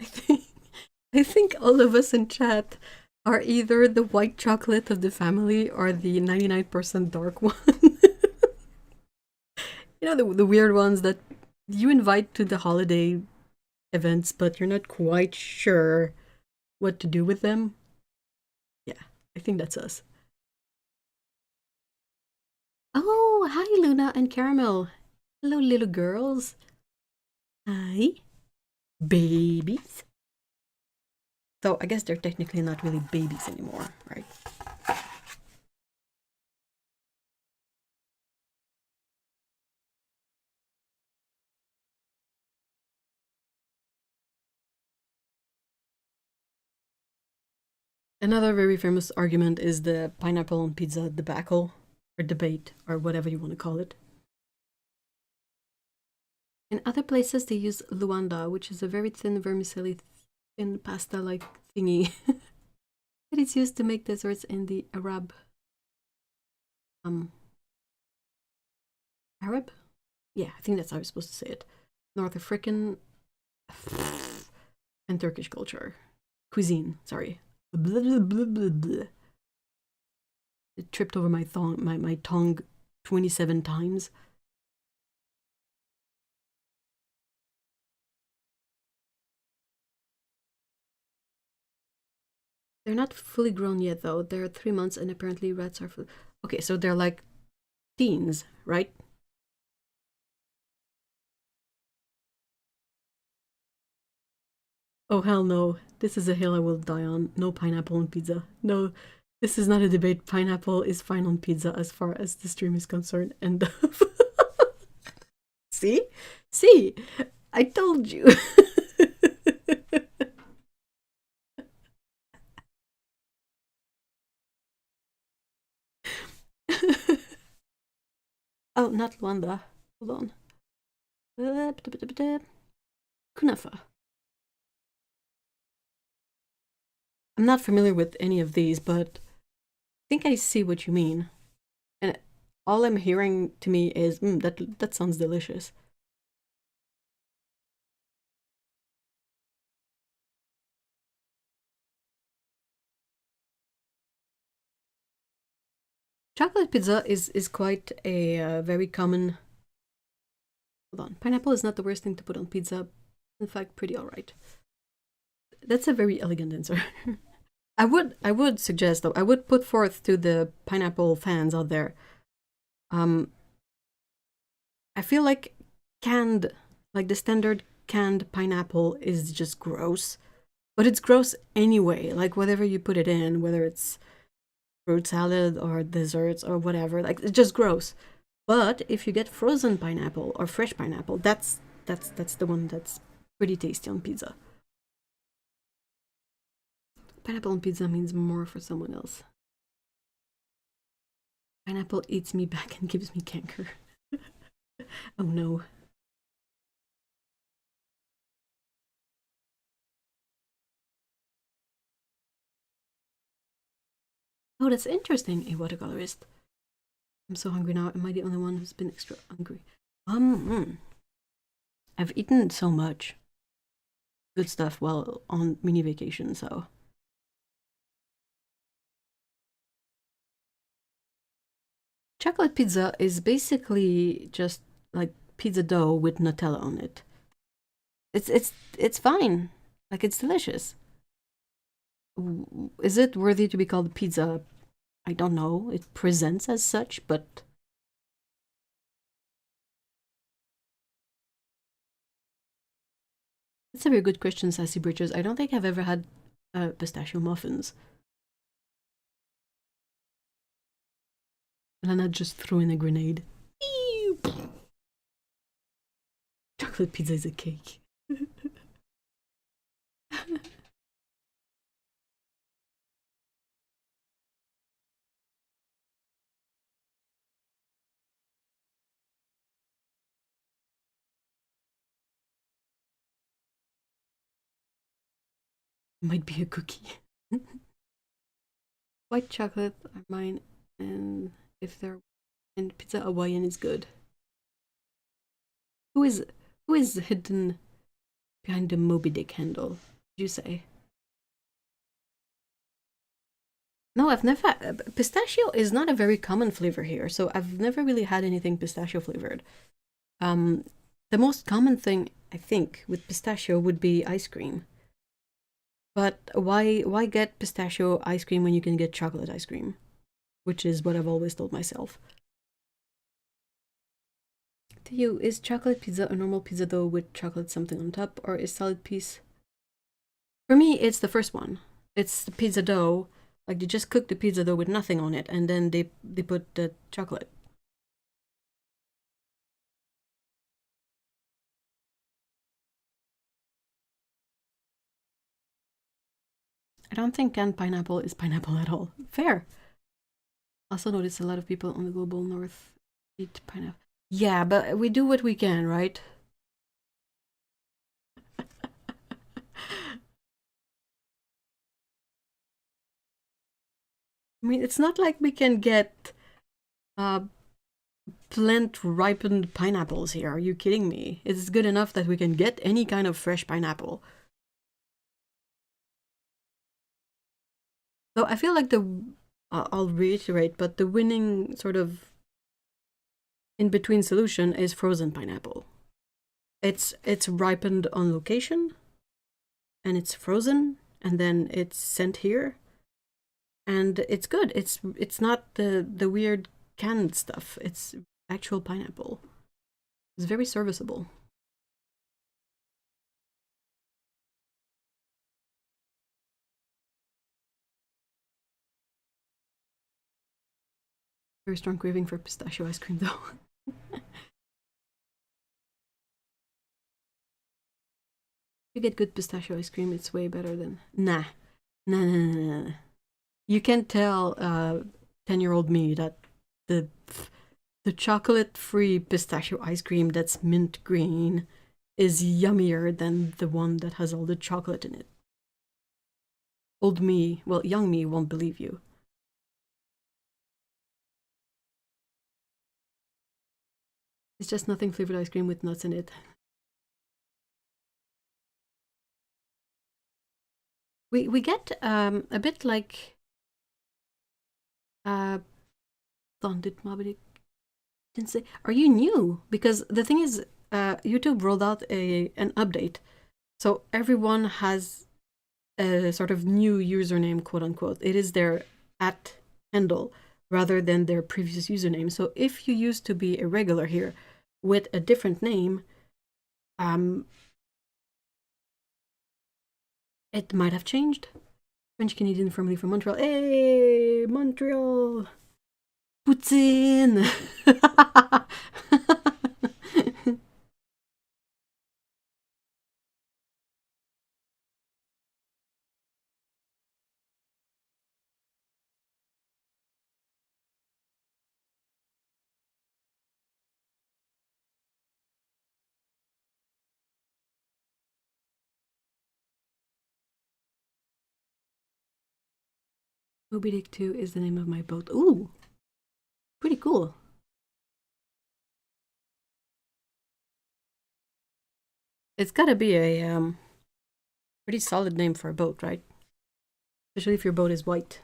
I think, I think all of us in chat are either the white chocolate of the family or the 99% dark one. You know, the weird ones that you invite to the holiday events, but you're not quite sure what to do with them. Yeah, I think that's us. Oh, hi Luna and Caramel. Hello, little girls. Hi, babies. So I guess they're technically not really babies anymore, right? Another very famous argument is the pineapple on pizza debacle, or debate, or whatever you want to call it. In other places, they use luanda, which is a very thin vermicelli, thin pasta-like thingy that is used to make desserts in the Arab? Yeah, I think that's how you're supposed to say it. North African and Turkish culture. Cuisine, sorry. Blah, blah, blah, blah, blah. It tripped over my tongue 27 times. They're not fully grown yet, though. They're 3 months, and apparently rats are... Okay, so they're like teens, right? Oh, hell no. This is a hill I will die on. No pineapple on pizza. No, this is not a debate. Pineapple is fine on pizza as far as the stream is concerned. And see? See? I told you. Oh, not Luanda. Hold on. Kunafa. I'm not familiar with any of these, but I think I see what you mean. And all I'm hearing to me is, that sounds delicious. Chocolate pizza is quite a very common... Hold on. Pineapple is not the worst thing to put on pizza. In fact, pretty alright. That's a very elegant answer. I would suggest, though, I would put forth to the pineapple fans out there. I feel like the standard canned pineapple is just gross. But it's gross anyway, like whatever you put it in, whether it's fruit salad or desserts or whatever, like it's just gross. But if you get frozen pineapple or fresh pineapple, that's the one that's pretty tasty on pizza. Pineapple on pizza means more for someone else. Pineapple eats me back and gives me canker. Oh no. Oh, that's interesting, a watercolorist. I'm so hungry now. Am I the only one who's been extra hungry? I've eaten so much good stuff while on mini vacation, so... Chocolate pizza is basically just like pizza dough with Nutella on it. It's fine. Like it's delicious. Is it worthy to be called pizza? I don't know. It presents as such, but that's a very good question, Sassy Bridges. I don't think I've ever had pistachio muffins. Lana just threw in a grenade. Chocolate pizza is a cake. Might be a cookie. White chocolate are mine, and if they're and pizza Hawaiian is good. Who is hidden behind the Moby Dick handle? Did you say? No, I've never. Pistachio is not a very common flavor here, so I've never really had anything pistachio flavored. The most common thing I think with pistachio would be ice cream. But why get pistachio ice cream when you can get chocolate ice cream? Which is what I've always told myself. To you, is chocolate pizza a normal pizza dough with chocolate something on top, or is salad piece? For me, it's the first one. It's the pizza dough. Like, they just cook the pizza dough with nothing on it, and then they put the chocolate. I don't think canned pineapple is pineapple at all. Fair. Also notice a lot of people on the global north eat pineapple. Yeah, but we do what we can, right? I mean, it's not like we can get uh, plant ripened pineapples here. Are you kidding me? It's good enough that we can get any kind of fresh pineapple. So I feel like I'll reiterate, but the winning sort of in between solution is frozen pineapple. It's ripened on location, and it's frozen, and then it's sent here, and it's good. It's not the weird canned stuff. It's actual pineapple. It's very serviceable. Very strong craving for pistachio ice cream, though. You get good pistachio ice cream, it's way better than nah. Nah. You can tell 10-year-old me that the the chocolate-free pistachio ice cream that's mint green is yummier than the one that has all the chocolate in it. Old me, well, young me won't believe you. It's just nothing flavored ice cream with nuts in it. We get a bit like didn't say. Are you new? Because the thing is, YouTube rolled out an update, so everyone has a sort of new username, quote unquote. It is their at handle rather than their previous username. So if you used to be a regular here with a different name, it might have changed. French Canadian, formerly from Montreal. Hey, Montreal! Poutine! Moby Dick 2 is the name of my boat. Ooh! Pretty cool. It's gotta be a pretty solid name for a boat, right? Especially if your boat is white.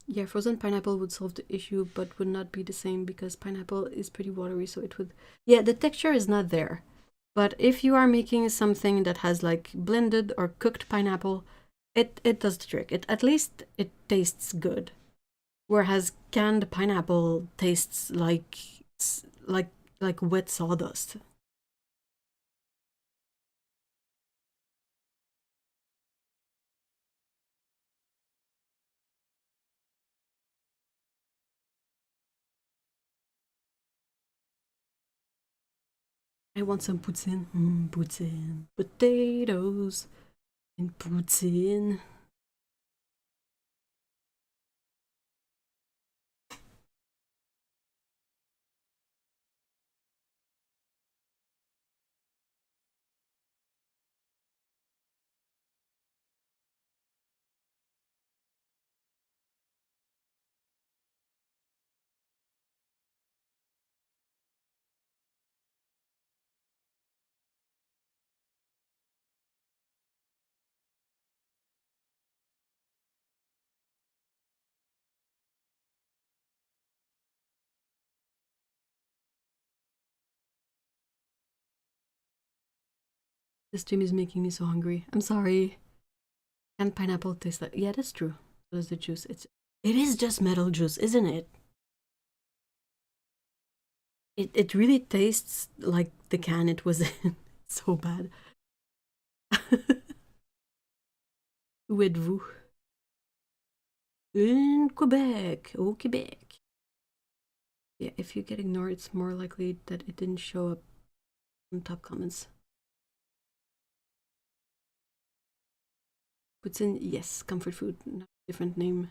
Yeah, frozen pineapple would solve the issue, but would not be the same because pineapple is pretty watery, so it would... Yeah, the texture is not there. But if you are making something that has like blended or cooked pineapple, it does the trick. At least it tastes good. Whereas canned pineapple tastes like wet sawdust. I want some poutine. Poutine. Potatoes and poutine. This stream is making me so hungry. I'm sorry. And pineapple tastes like... Yeah, that's true. So does the juice. It is just metal juice, isn't it? It really tastes like the can it was in. So bad. Où êtes-vous? In Quebec. Au Quebec. Yeah, if you get ignored, it's more likely that it didn't show up on top comments. Puts in, yes, comfort food, different name.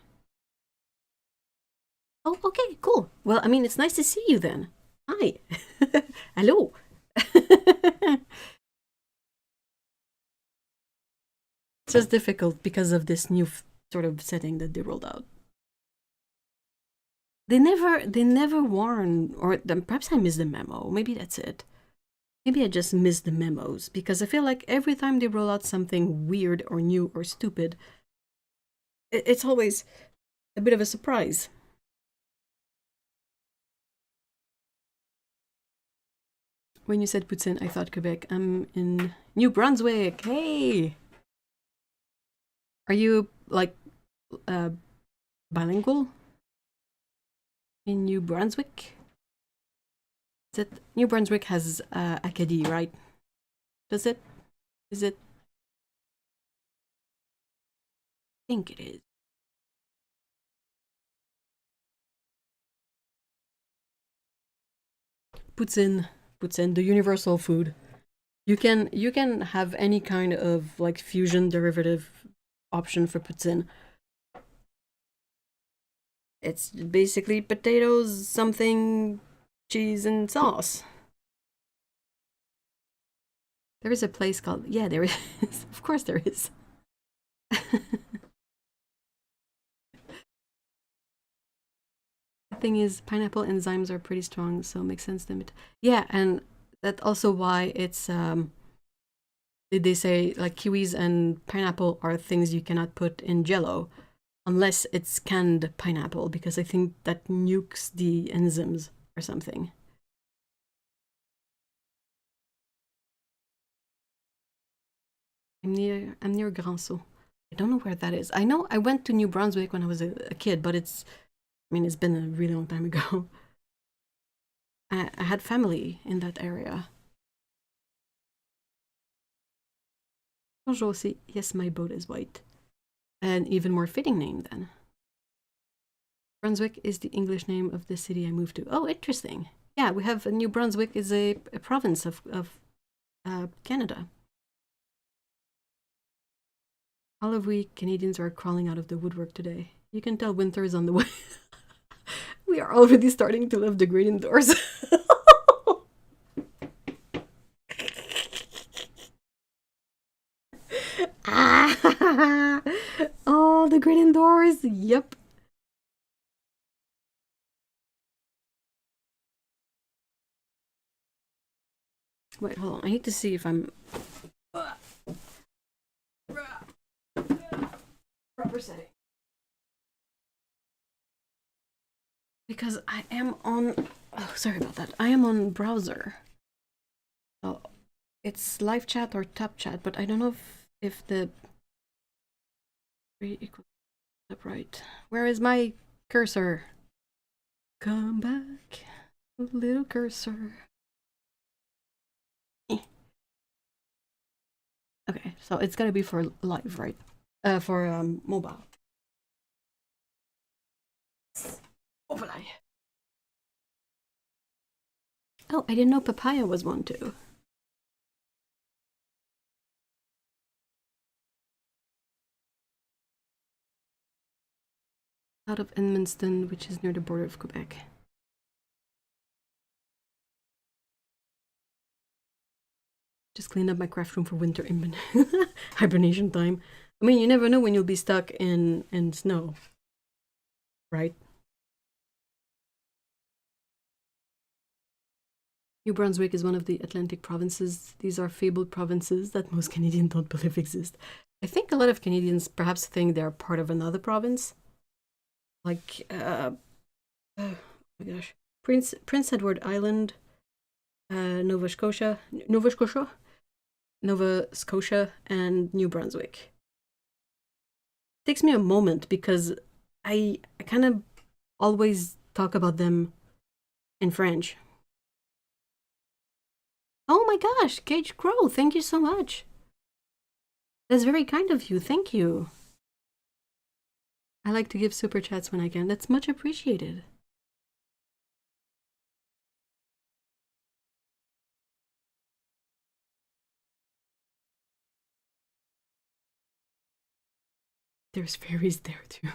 Oh, okay, cool. Well, I mean, it's nice to see you then. Hi. Hello. It's just difficult because of this new sort of setting that they rolled out. They never warn, or perhaps I missed the memo. Maybe that's it. Maybe I just missed the memos because I feel like every time they roll out something weird or new or stupid, it's always a bit of a surprise. When you said puts in, I thought Quebec. I'm in New Brunswick. Hey! Are you, like, bilingual? In New Brunswick? Is it New Brunswick has Acadie, right? Does it? Is it? I think it is. Puts in the universal food. You can have any kind of like fusion derivative option for puts in. It's basically potatoes, something, cheese, and sauce. There is a place called, yeah, there is. Of course there is. The thing is, pineapple enzymes are pretty strong, so it makes sense to me. Yeah, and that's also why it's they say like kiwis and pineapple are things you cannot put in jello unless it's canned pineapple, because I think that nukes the enzymes or something. I'm near Granceau. I don't know where that is. I know I went to New Brunswick when I was a kid, but it's been a really long time ago. I had family in that area. Bonjour, aussi. Yes, my boat is white. An even more fitting name then. Brunswick is the English name of the city I moved to. Oh, interesting. Yeah, we have New Brunswick is a province of Canada. All of we Canadians are crawling out of the woodwork today. You can tell winter is on the way. We are already starting to live the great indoors. Oh, the great indoors. Yep. Wait, hold on. I need to see if I'm proper setting. Because I am on, oh, sorry about that. I am on browser. Oh, it's live chat or tap chat, but I don't know if the 3 equals right. Where is my cursor? Come back, little cursor. Okay, so it's gotta be for live, right? For mobile. Overlay. Oh, I didn't know papaya was one too. Out of Edmundston, which is near the border of Quebec. Just clean up my craft room for winter hibernation time. I mean, you never know when you'll be stuck in snow, right? New Brunswick is one of the Atlantic provinces. These are fabled provinces that most Canadians don't believe exist. I think a lot of Canadians perhaps think they're part of another province. Like, oh my gosh. Prince Edward Island, Nova Scotia, and New Brunswick. It takes me a moment because I kind of always talk about them in French. my gosh, Cage Crow, thank you so much. That's very kind of you, thank you. I like to give super chats when I can. That's much appreciated. There's fairies there too.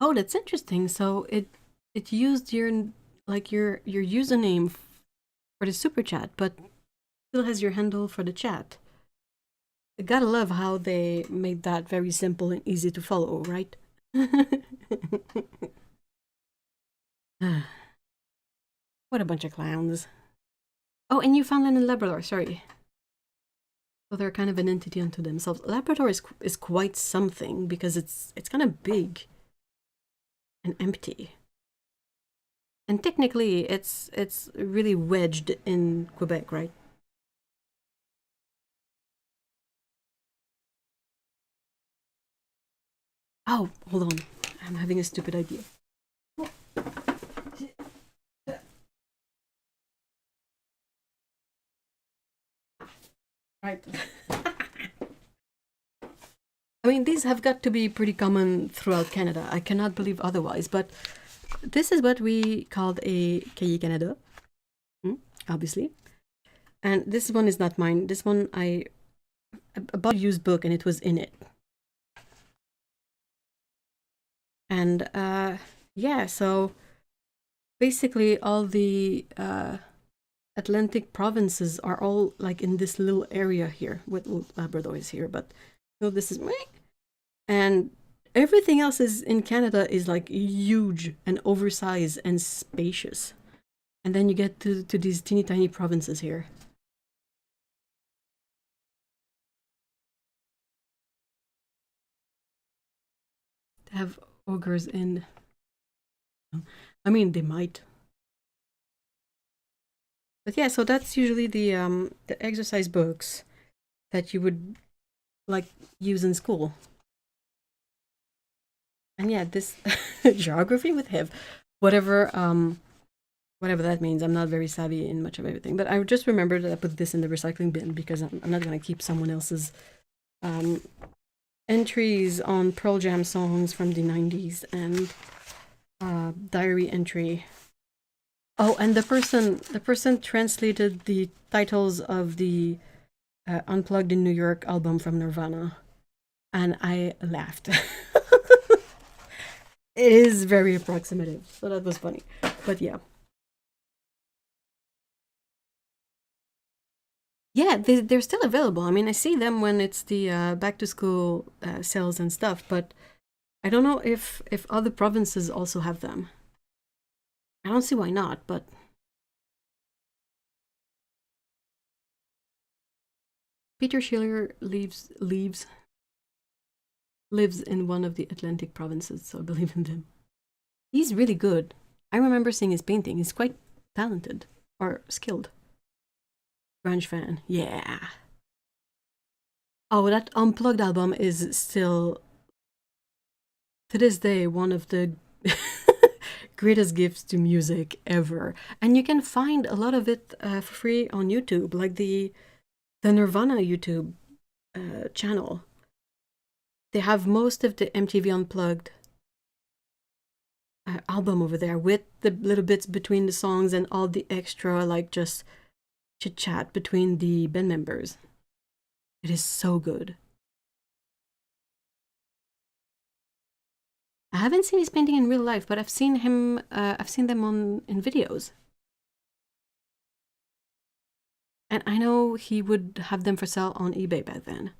Oh, that's interesting. So it used your your username for the super chat, but still has your handle for the chat. I gotta love how they made that very simple and easy to follow, right? What a bunch of clowns. Oh, and Newfoundland and Labrador, sorry. So they're kind of an entity unto themselves. Labrador is quite something because it's kind of big and empty. And technically it's really wedged in Quebec, right? Oh, hold on. I'm having a stupid idea. Right. I mean, these have got to be pretty common throughout Canada. I cannot believe otherwise, but this is what we called a Cahier Canada, obviously. And this one is not mine. This one I bought a used book and it was in it. And yeah, so basically all the Atlantic provinces are all like in this little area here with Labrador is here, but you know, this is and everything else is in Canada is like huge and oversized and spacious. And then you get to these teeny tiny provinces here. They have ogres in. I mean, they might. But yeah, so that's usually the exercise books that you would like use in school. And yeah, this geography with Hiv, whatever whatever that means. I'm not very savvy in much of everything, but I just remembered that I put this in the recycling bin because I'm not gonna keep someone else's entries on Pearl Jam songs from the 90s and diary entry. Oh, and the person translated the titles of the Unplugged in New York album from Nirvana, and I laughed. It is very approximative, so that was funny. But yeah. Yeah, they're still available. I mean, I see them when it's the back to school sales and stuff, but I don't know if other provinces also have them. I don't see why not, but Peter Schiller lives in one of the Atlantic provinces, so I believe in them. He's really good. I remember seeing his painting. He's quite talented or skilled. Grunge fan, yeah. Oh, that Unplugged album is still, to this day, one of the greatest gifts to music ever. And you can find a lot of it for free on YouTube, like the Nirvana YouTube channel. They have most of the MTV Unplugged album over there with the little bits between the songs and all the extra, like just chit chat between the band members. It is so good. I haven't seen his painting in real life, but I've seen him. I've seen them on in videos, and I know he would have them for sale on eBay back then.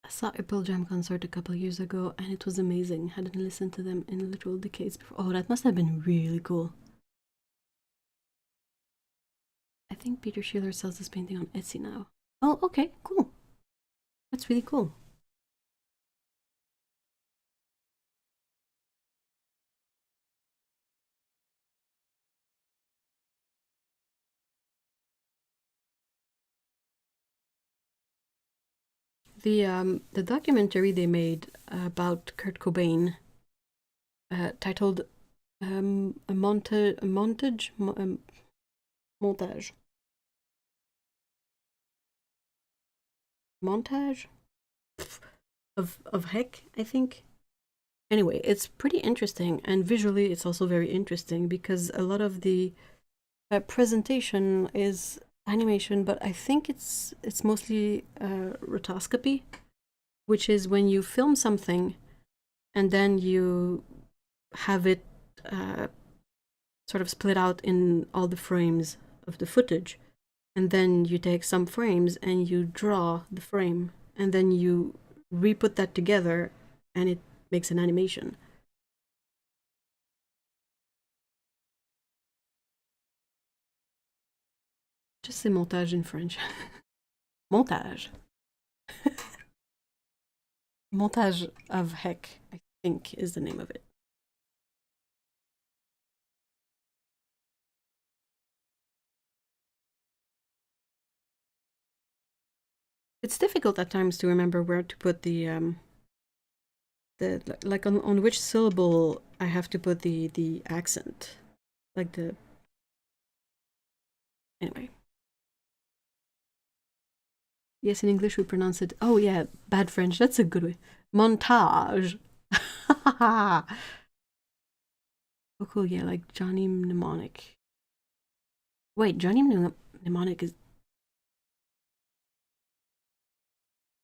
I saw a Pearl Jam concert a couple of years ago and it was amazing. Hadn't listened to them in literal decades before. Oh, that must have been really cool. I think Peter Schiller sells this painting on Etsy now. Oh, okay, cool. That's really cool. The documentary they made about Kurt Cobain, titled a montage montage montage of heck, I think. Anyway, it's pretty interesting, and visually it's also very interesting because a lot of the presentation is animation, but I think it's mostly rotoscopy, which is when you film something and then you have it sort of split out in all the frames of the footage, and then you take some frames and you draw the frame, and then you re-put that together, and it makes an animation. Just say montage in French. Montage. Montage of heck, I think, is the name of it. It's difficult at times to remember where to put the like on which syllable I have to put the accent, like the anyway. Yes, in English we pronounce it. Oh yeah, bad French. That's a good way. Montage. Oh cool. Yeah, like Johnny Mnemonic. Wait, Johnny Mnemonic, is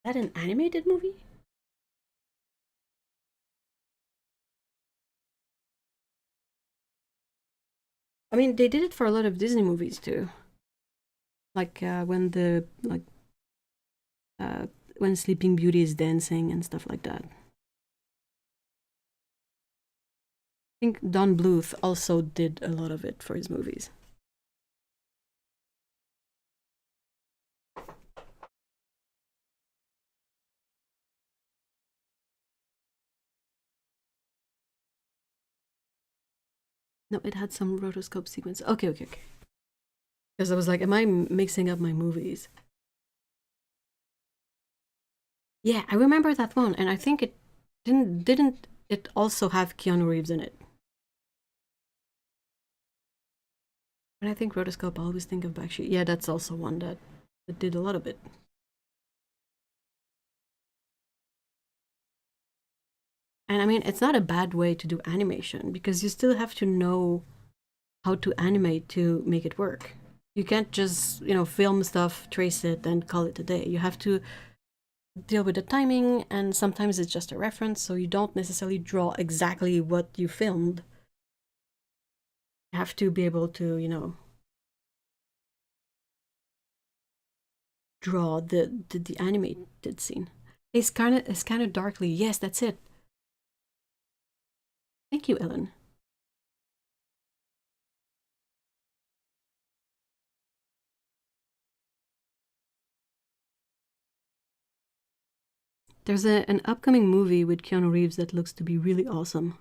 that an animated movie? I mean, they did it for a lot of Disney movies too. Like when the like when Sleeping Beauty is dancing and stuff like that. I think Don Bluth also did a lot of it for his movies. No, it had some rotoscope sequence. Okay, okay, okay. Because I was like, am I mixing up my movies? Yeah, I remember that one, and I think it didn't it also have Keanu Reeves in it? When I think rotoscope, I always think of Bakshi. Yeah, that's also one that did a lot of it. And I mean, it's not a bad way to do animation because you still have to know how to animate to make it work. You can't just, film stuff, trace it, and call it a day. You have to deal with the timing, and sometimes it's just a reference, so you don't necessarily draw exactly what you filmed. You have to be able to, draw the animated scene. It's kind of darkly. Yes, that's it. Thank you, Ellen. There's an upcoming movie with Keanu Reeves that looks to be really awesome.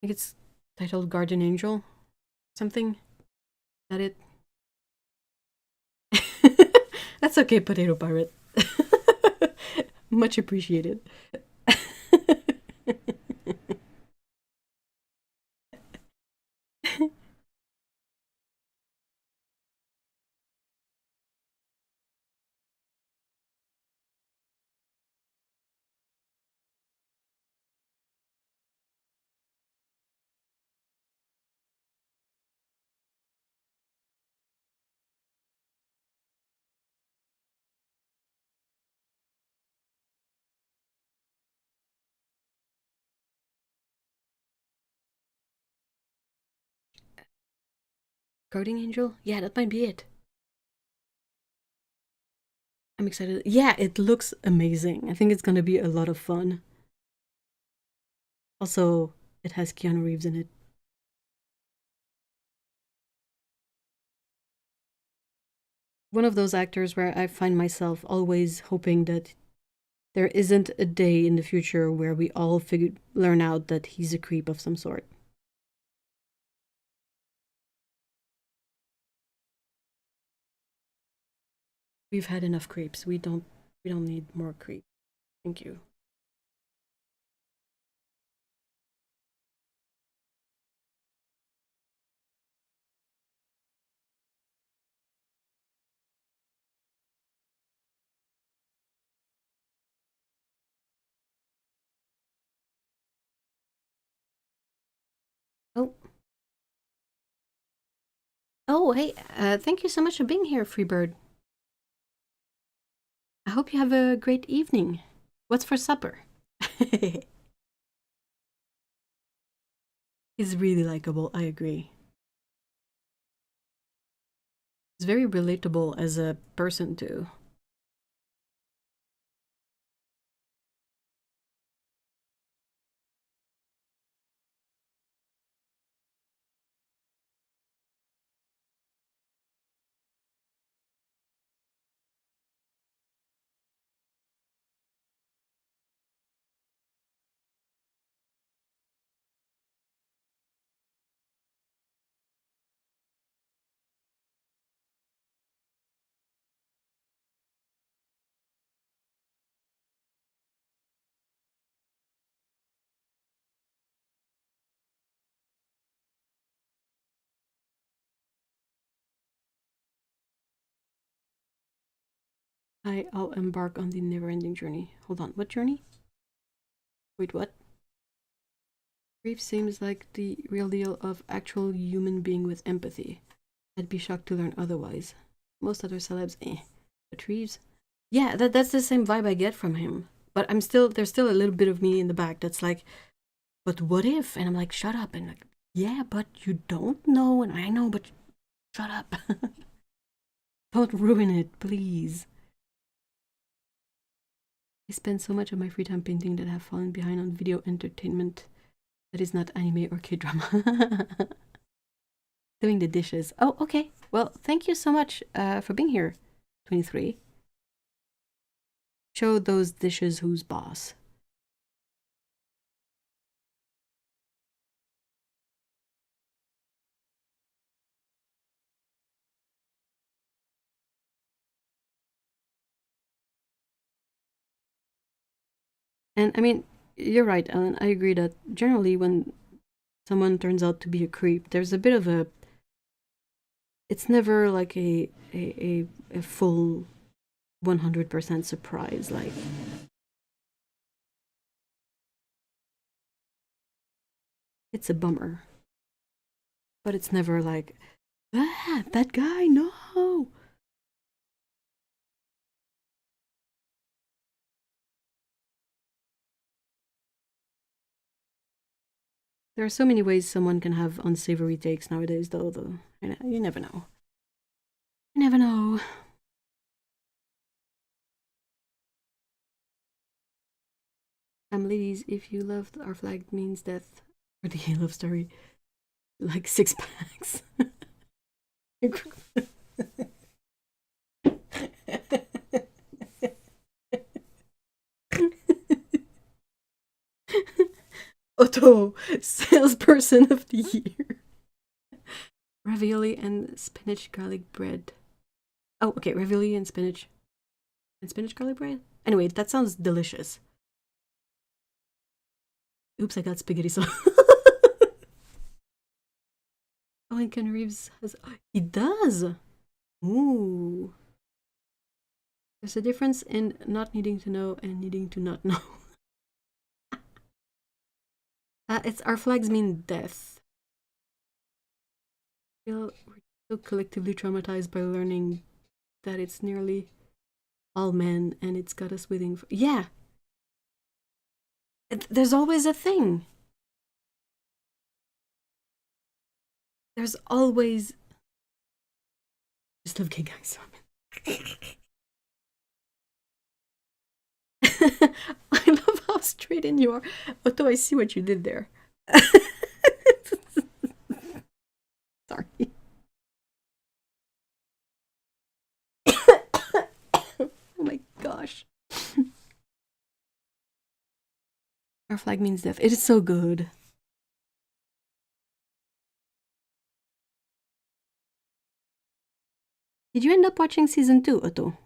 I think it's titled Guardian Angel, something. Is that it? That's okay, Potato Pirate. Much appreciated. Guardian Angel? Yeah, that might be it. I'm excited. Yeah, it looks amazing. I think it's gonna be a lot of fun. Also, it has Keanu Reeves in it. One of those actors where I find myself always hoping that there isn't a day in the future where we all learn out that he's a creep of some sort. We've had enough creeps. We don't need more creep. Thank you. Oh. Oh, hey, thank you so much for being here, Freebird. I hope you have a great evening. What's for supper? He's really likable, I agree. He's very relatable as a person, too. I'll embark on the never-ending journey. Hold on, what journey? Wait, what? Grief seems like the real deal of actual human being with empathy. I'd be shocked to learn otherwise. Most other celebs, eh. But Reeves? Yeah, that's the same vibe I get from him. But there's still a little bit of me in the back that's like, but what if? And I'm like, shut up. And like, yeah, but you don't know, and I know, but shut up. Don't ruin it, please. I spend so much of my free time painting that I have fallen behind on video entertainment that is not anime or K-drama. Doing the dishes. Oh, okay. Well, thank you so much for being here, 23. Show those dishes who's boss. And I mean, you're right, Ellen. I agree that generally when someone turns out to be a creep, there's a bit of a. It's never like a full 100% surprise. Like, it's a bummer. But it's never like, ah, that guy, no. There are so many ways someone can have unsavory takes nowadays, though. You never know. You never know. Ladies, if you loved Our Flag Means Death or the love story, like 6 packs. Otto, salesperson of the year. Ravioli and spinach garlic bread. Oh, okay, ravioli and spinach garlic bread. Anyway, that sounds delicious. Oops, I got spaghetti sauce. Oh, and Ken Reeves has. He does. Ooh. There's a difference in not needing to know and needing to not know. It's Our Flags Mean Death. We're so collectively traumatized by learning that it's nearly all men and it's got us waiting for. Yeah. There's always a thing. There's always. Just love gay guys. I love how straight in you are. Although I see what you did there. Sorry. Oh my gosh. Our flag means death. It is so good. Did you end up watching season 2, Otto?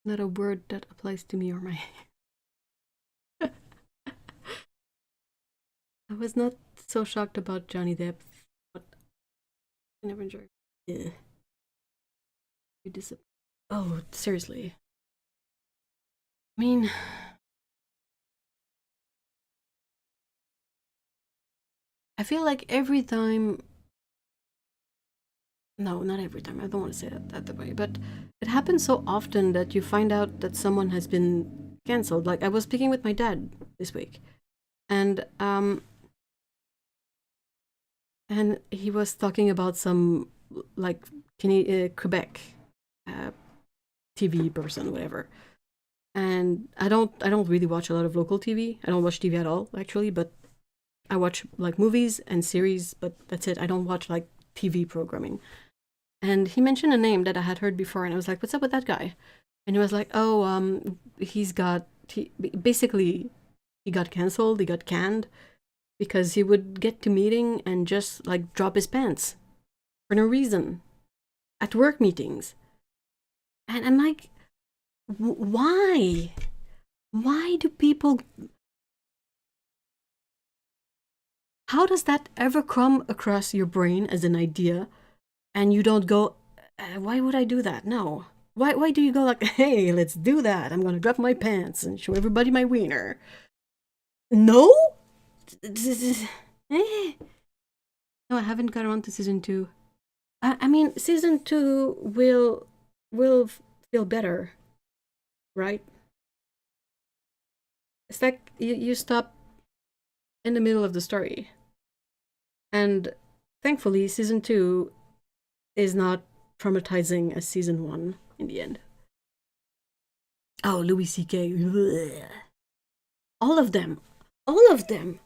Not a word that applies to me or my... I was not so shocked about Johnny Depp, but I never enjoyed it. You disappoint. Oh, seriously. I mean... I feel like every time... No, not every time. I don't want to say that way, but it happens so often that you find out that someone has been cancelled. Like, I was speaking with my dad this week, and he was talking about some like Quebec TV person, whatever. And I don't really watch a lot of local TV. I don't watch TV at all, actually, but I watch like movies and series, but that's it. I don't watch like TV programming. And he mentioned a name that I had heard before, and I was like, "What's up with that guy?" And he was like, "Oh, basically he got cancelled. He got canned because he would get to meeting and just like drop his pants for no reason at work meetings." And I'm like, why? Why do people... How does that ever come across your brain as an idea and you don't go, why would I do that? No. Why do you go like, hey, let's do that. I'm going to drop my pants and show everybody my wiener. No? No, I haven't got on to season 2. I mean, season 2 will feel better, right? It's like you stop in the middle of the story. And thankfully, season 2 is not traumatizing as season 1 in the end. Oh, Louis C.K. All of them. All of them.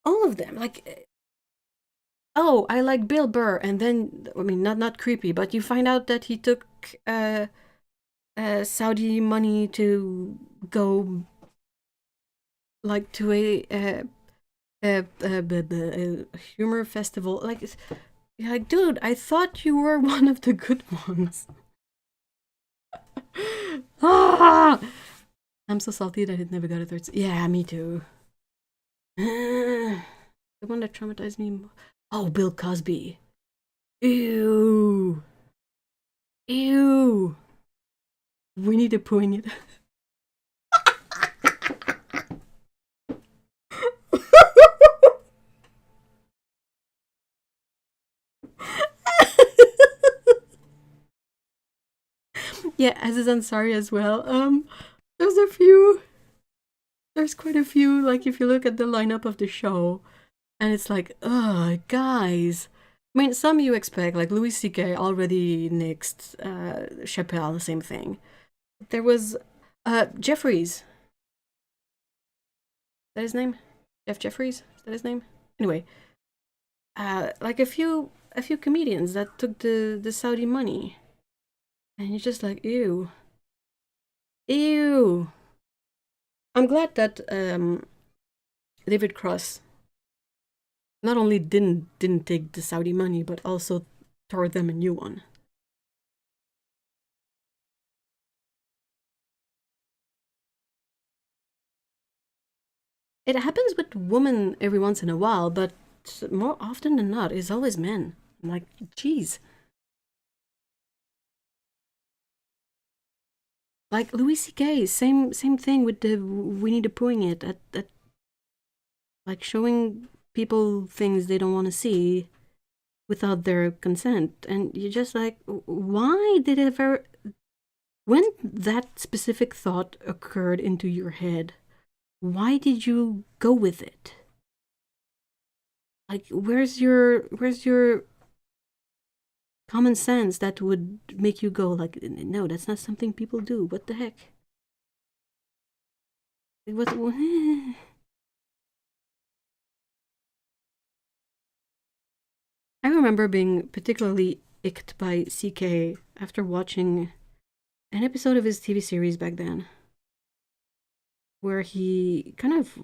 All of them. Like, oh, I like Bill Burr, and then, I mean, not creepy, but you find out that he took Saudi money to go, like, to a humor festival. Like, dude, I thought you were one of the good ones. Ah! I'm so salty that it never got a third. Yeah, me too. The one that traumatized me. Oh, Bill Cosby. Ew. Ew. We need to pooing it. Yeah, Aziz Ansari as well. There's quite a few, like if you look at the lineup of the show, and it's like, ugh, guys. I mean, some you expect, like Louis C.K. already nixed, Chappelle, the same thing. There was Jeffries. Is that his name? Jeff Jeffries? Is that his name? Anyway, like a few comedians that took the Saudi money. And you're just like, ew. Ew. I'm glad that David Cross not only didn't take the Saudi money, but also tore them a new one. It happens with women every once in a while, but more often than not, it's always men. I'm like, geez. Like Louis C.K., same thing with the Winnie the Poohing it at like showing people things they don't want to see. without their consent. And you're just like, why did it ever, when that specific thought occurred into your head, why did you go with it? Like, where's your common sense that would make you go like, no, that's not something people do. What the heck? It was. I remember being particularly icked by CK after watching an episode of his TV series back then, where he kind of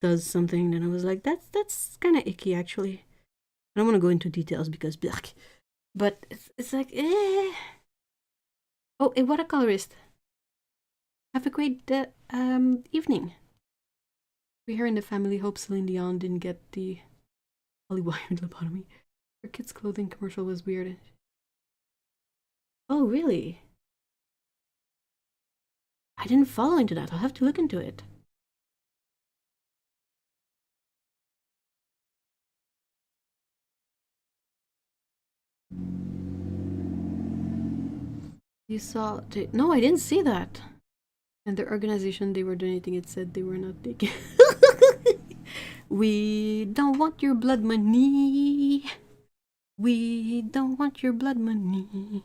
does something, and I was like, that's kind of icky actually. I don't want to go into details because, blech. But it's like, eh. Oh, a watercolorist. Have a great evening. We here in the family hope Celine Dion didn't get the polywired lobotomy. Her kids' clothing commercial was weird. Oh, really? I didn't follow into that. I'll have to look into it. You saw... No, I didn't see that. And the organization they were donating it said they were not taking... We don't want your blood money. We don't want your blood money.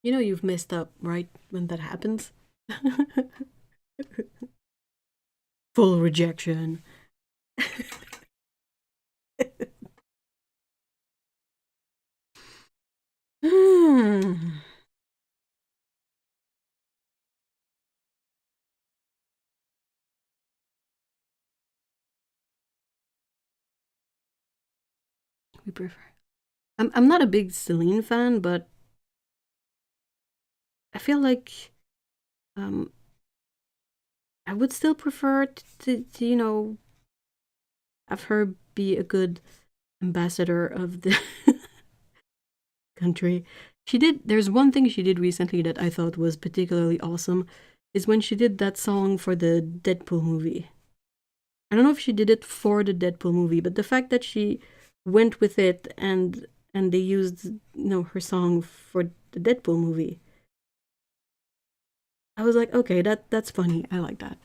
You know you've messed up, right? When that happens. Full rejection. We prefer. I'm not a big Celine fan, but I feel like um I would still prefer to have her be a good ambassador of the country. She did. There's one thing she did recently that I thought was particularly awesome, is when she did that song for the Deadpool movie. I don't know if she did it for the Deadpool movie, but the fact that she went with it and they used her song for the Deadpool movie, I was like, okay, that's funny. I like that.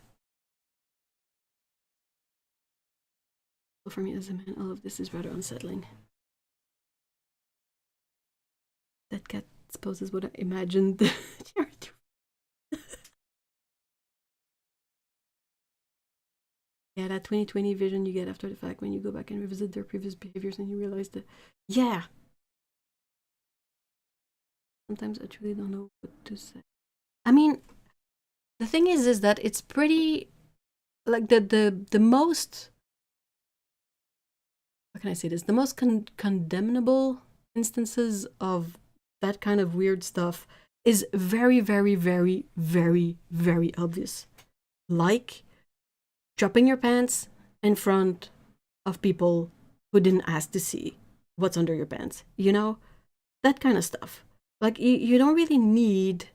For me as a man, all of this is rather unsettling. That cat supposes what I imagined the character. Yeah, that 2020 vision you get after the fact when you go back and revisit their previous behaviors and you realize that, yeah. Sometimes I truly don't know what to say. I mean, the thing is that it's pretty, like the most, how can I say this? The most condemnable instances of that kind of weird stuff is very, very, very, very, very obvious. Like dropping your pants in front of people who didn't ask to see what's under your pants. That kind of stuff. Like, you don't really need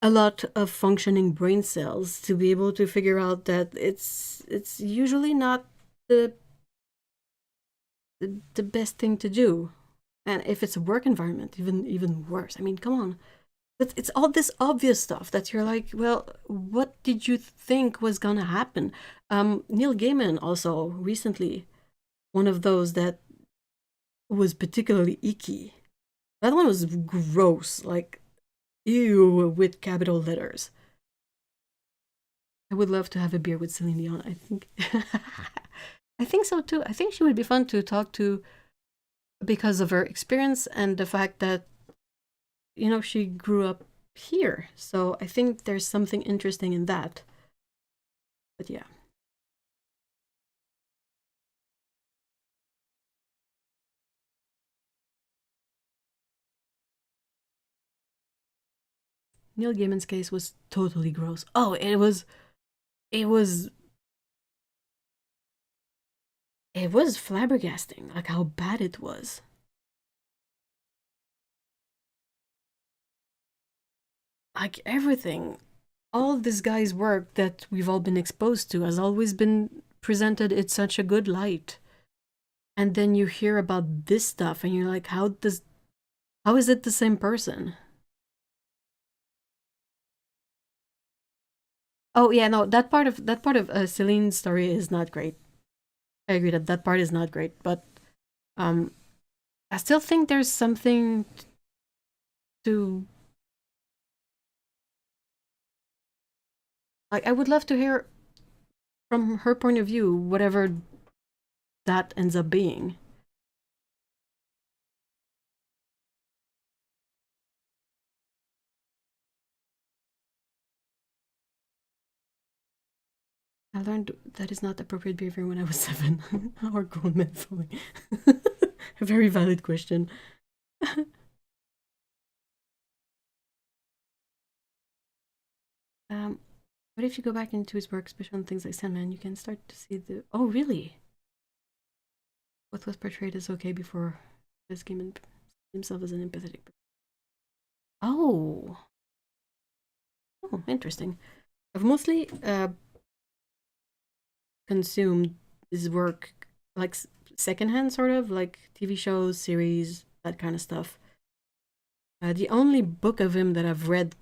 a lot of functioning brain cells to be able to figure out that it's usually not the the best thing to do. And if it's a work environment, even worse. I mean, come on. But it's all this obvious stuff that you're like, well, what did you think was gonna happen? Neil Gaiman also recently, one of those that was particularly icky. That one was gross, like ew with capital letters. I would love to have a beer with Celine Dion. I think, I think so too. I think she would be fun to talk to because of her experience and the fact that she grew up here. So I think there's something interesting in that. But yeah. Neil Gaiman's case was totally gross. Oh, it was flabbergasting, like how bad it was. Like everything, all of this guy's work that we've all been exposed to has always been presented in such a good light. And then you hear about this stuff and you're like, how is it the same person? Oh yeah, no, that part of Celine's story is not great. I agree that that part is not great, but um I still think there's something to, like, I would love to hear from her point of view whatever that ends up being. I learned that is not appropriate behavior when I was 7. Or grown men fully. A very valid question. What if you go back into his work, especially on things like Sandman, you can start to see the. Oh, really? What was portrayed as okay before this game and himself as an empathetic. Oh, oh, interesting. I've mostly consumed his work like secondhand, sort of like TV shows, series, that kind of stuff. The only book of him that I've read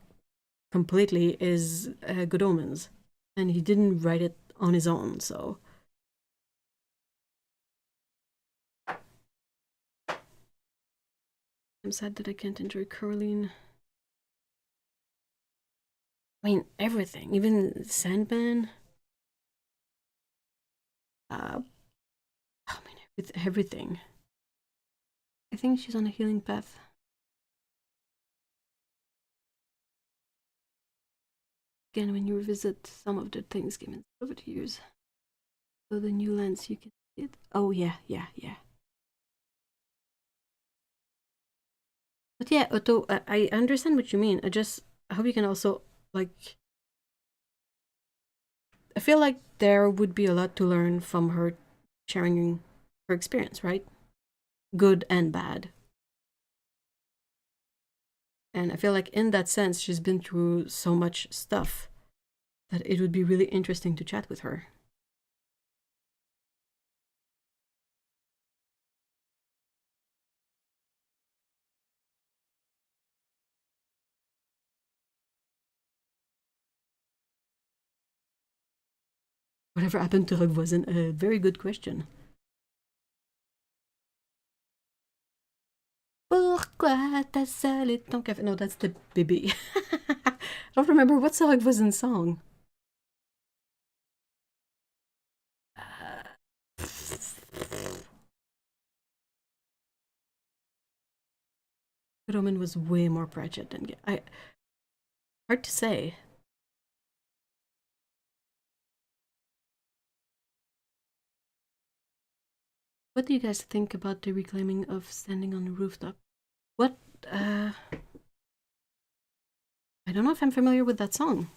completely is Good Omens, and he didn't write it on his own, so. I'm sad that I can't enjoy Coraline. I mean, everything, even Sandman. I mean, with everything. I think she's on a healing path. Again, when you revisit some of the things given over the years, so the new lens, you can see it. Oh yeah, yeah, yeah. But yeah, Otto, I understand what you mean. I hope you can also, like, I feel like there would be a lot to learn from her sharing her experience, right? Good and bad. And I feel like in that sense, she's been through so much stuff that it would be really interesting to chat with her. Whatever happened to her wasn't a very good question. Pourquoi ta seule et ton café? No, that's the baby. I don't remember what song was in song. Roman was way more Pratchett than I. Hard to say. What do you guys think about the reclaiming of standing on the rooftop? What? Uh, I don't know if I'm familiar with that song.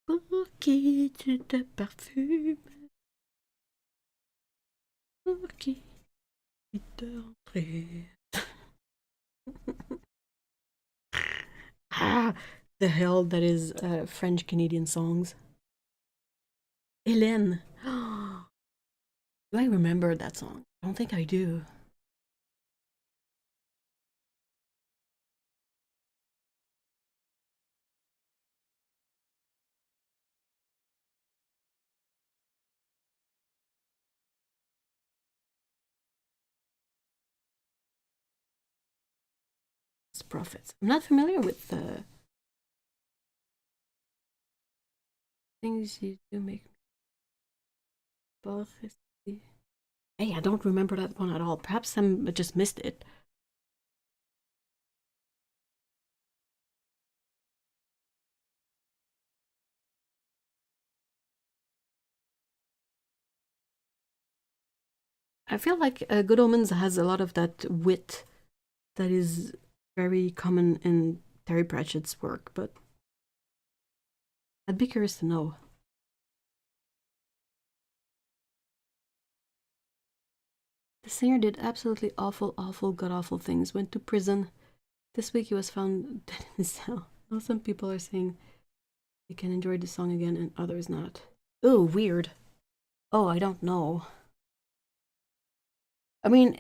Pour qui tu te parfumes? Pour qui te rentrer? Ah, the hell that is French Canadian songs. Hélène. Do I remember that song? I don't think I do. Prophets. I'm not familiar with things you do make both. Hey, I don't remember that one at all. Perhaps I just missed it. I feel like Good Omens has a lot of that wit that is very common in Terry Pratchett's work, but I'd be curious to know. The singer did absolutely awful, god-awful things. Went to prison. This week he was found dead in his cell. Now some people are saying they can enjoy the song again and others not. Oh, weird. Oh, I don't know. I mean,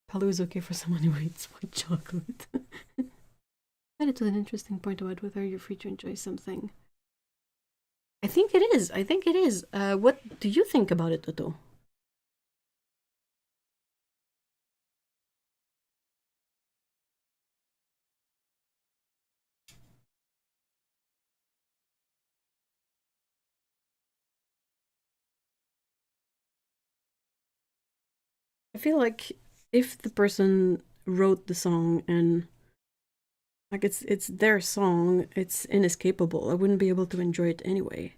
Palu is okay for someone who eats white chocolate. Added to an interesting point about whether you're free to enjoy something. I think it is. I think it is. What do you think about it, Toto? I feel like if the person wrote the song and like it's their song, it's inescapable. I wouldn't be able to enjoy it anyway.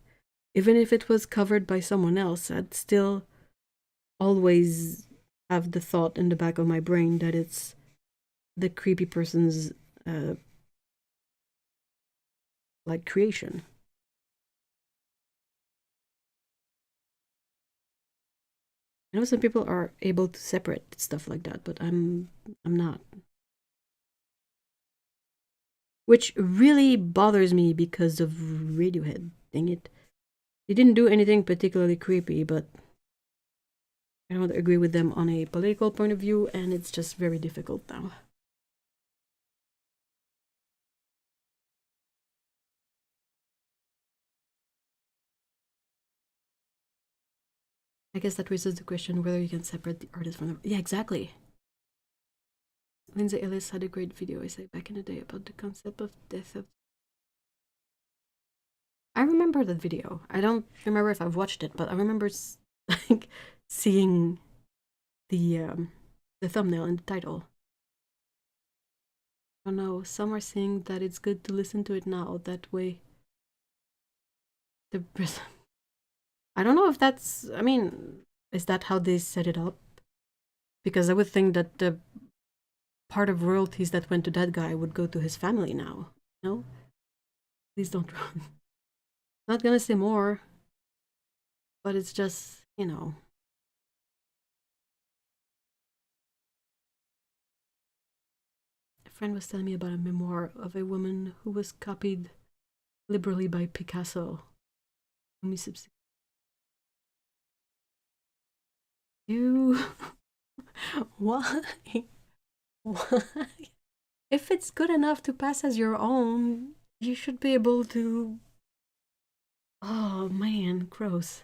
Even if it was covered by someone else, I'd still always have the thought in the back of my brain that it's the creepy person's like creation. I know some people are able to separate stuff like that, but I'm not. Which really bothers me because of Radiohead. Dang it. They didn't do anything particularly creepy, but I don't agree with them on a political point of view, and it's just very difficult now. I guess that raises the question whether you can separate the artist from the... Yeah, exactly. Lindsay Ellis had a great video, I say, back in the day about the concept of death of... I remember that video. I don't remember if I've watched it, but I remember like seeing the thumbnail and the title. I don't know, some are saying that it's good to listen to it now, that way the I don't know if that's, I mean, is that how they set it up? Because I would think that the part of royalties that went to that guy would go to his family now. No? Please don't run. Not gonna say more, but it's just, you know. A friend was telling me about a memoir of a woman who was copied liberally by Picasso. You. Why? Why? If it's good enough to pass as your own, you should be able to. Oh man, gross.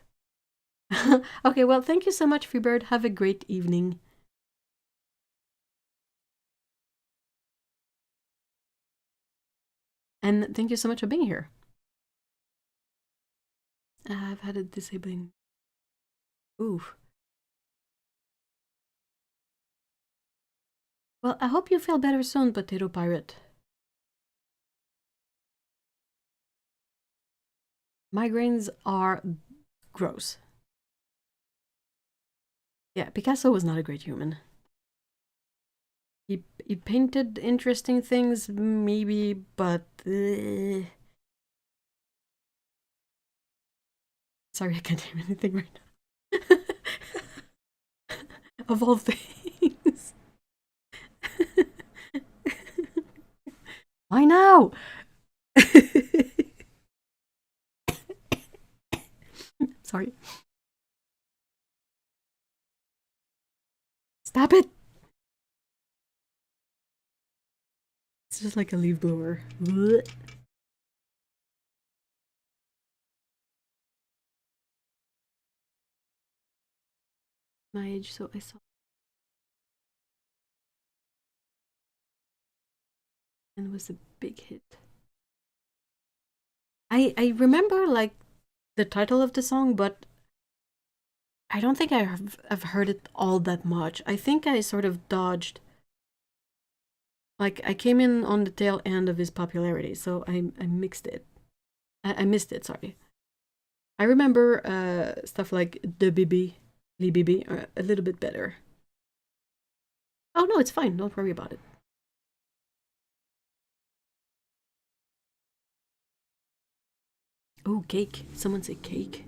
Okay, well, thank you so much, Freebird. Have a great evening. And thank you so much for being here. I've had a disabling. Oof. Well, I hope you feel better soon, Potato Pirate. Migraines are gross. Yeah, Picasso was not a great human. He painted interesting things, maybe, but... Sorry, I can't hear anything right now. Of all things. Why now? Sorry. Stop it! It's just like a leaf blower. my age, so I saw. And it was a big hit. I remember like the title of the song, but I don't think I've heard it all that much. I think I sort of dodged. Like I came in on the tail end of his popularity, so I mixed it. I missed it. Sorry. I remember stuff like the Bibi, Lee Bibi, a little bit better. Oh no, it's fine. Don't worry about it. Oh, cake. Someone say cake.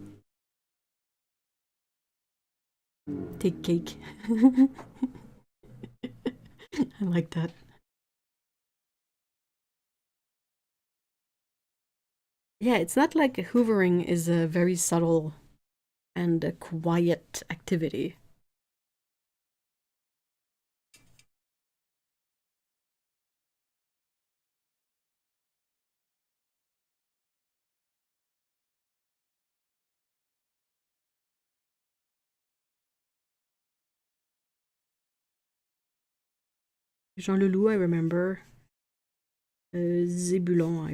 Take cake. I like that. Yeah, it's not like hoovering is a very subtle and a quiet activity. Jean Leloup, I remember. Zébulon, I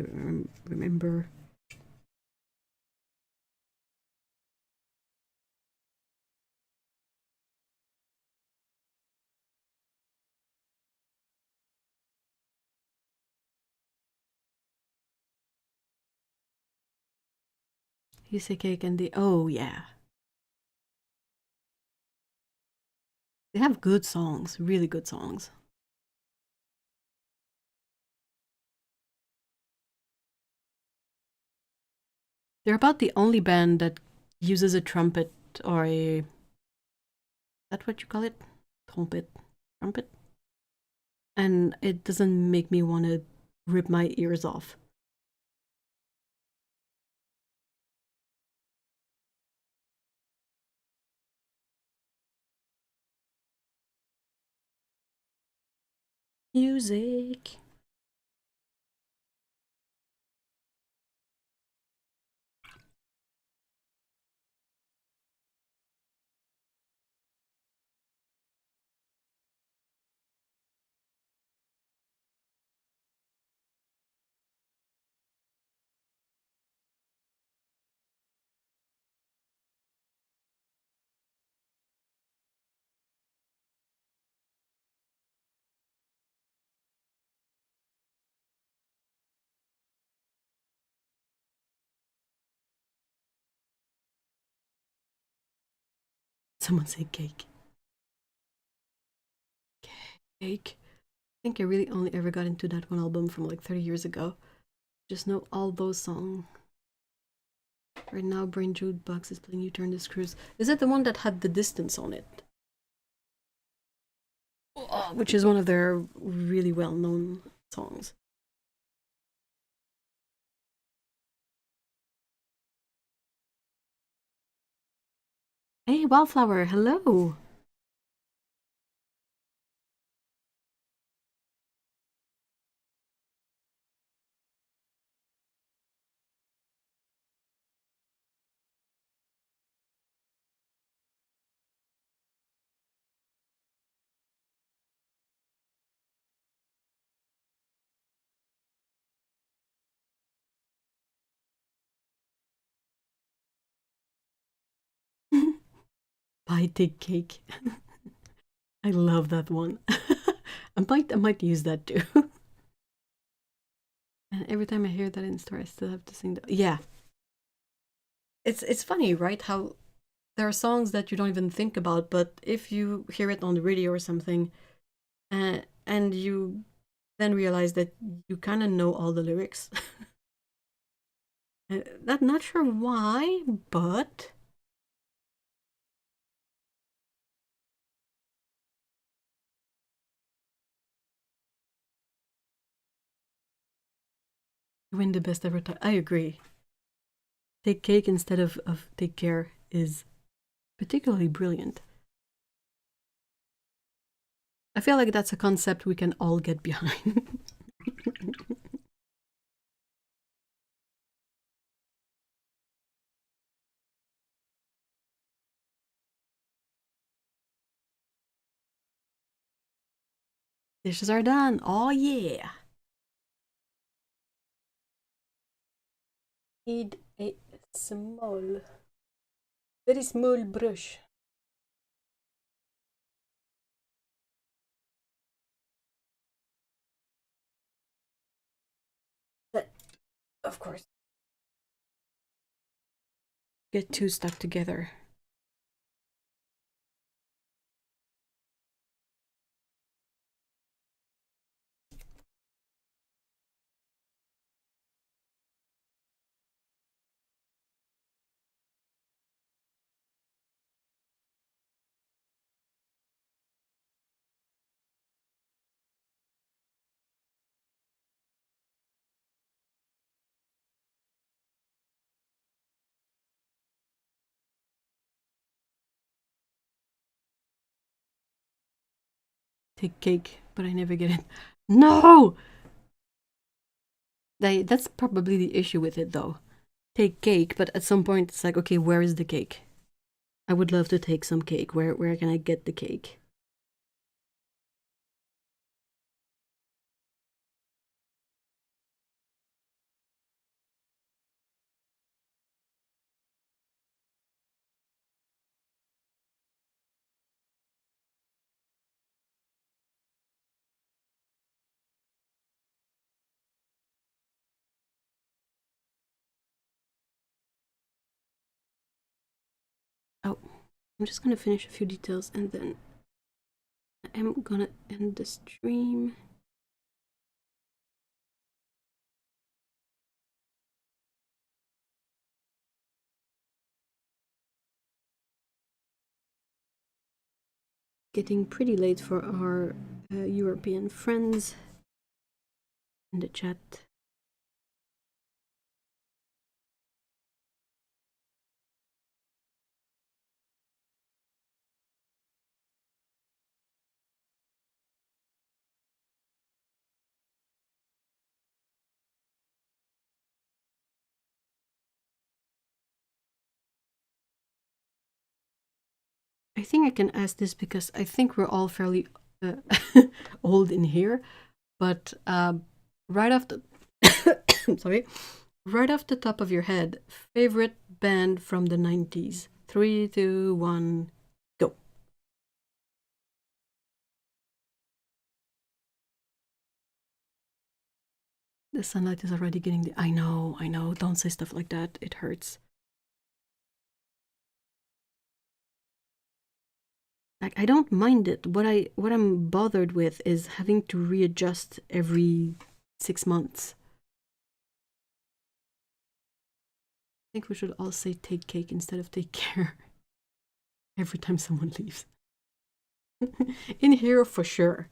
remember. He cake and the oh yeah, they have good songs, really good songs. They're about the only band that uses a trumpet or a. Is that what you call it? Trumpet, and it doesn't make me want to rip my ears off. Music. Someone say cake. Cake. I think I really only ever got into that one album from like 30 years ago. Just know all those songs. Right now, Brain Jukebox is playing You Turn the Screws. Is it the one that had The Distance on it? Oh, which is one of their really well-known songs. Hey, Wildflower, hello! Pie Take Cake. I love that one. I might use that too. And every time I hear that in store, I still have to sing the yeah. It's funny, right? How there are songs that you don't even think about, but if you hear it on the radio or something, and you then realize that you kind of know all the lyrics. Not sure why, but you win the best ever time. I agree. Take cake instead of take care is particularly brilliant. I feel like that's a concept we can all get behind. Dishes are done. Oh yeah. Need a small, very small brush. But, of course, get two stuck together. Take cake, but I never get it. No! That's probably the issue with it, though. Take cake, but at some point it's like, okay, where is the cake? I would love to take some cake. Where can I get the cake? Oh, I'm just gonna finish a few details and then I am gonna end the stream. Getting pretty late for our European friends in the chat. I think I can ask this because I think we're all fairly old in here, but right off the sorry, right off the top of your head, favorite band from the 90s. 3, 2, 1, go. The sunlight is already getting the. I know. Don't say stuff like that. It hurts. Like, I don't mind it. What I'm bothered with is having to readjust every 6 months. I think we should all say take cake instead of take care every time someone leaves. In here, for sure.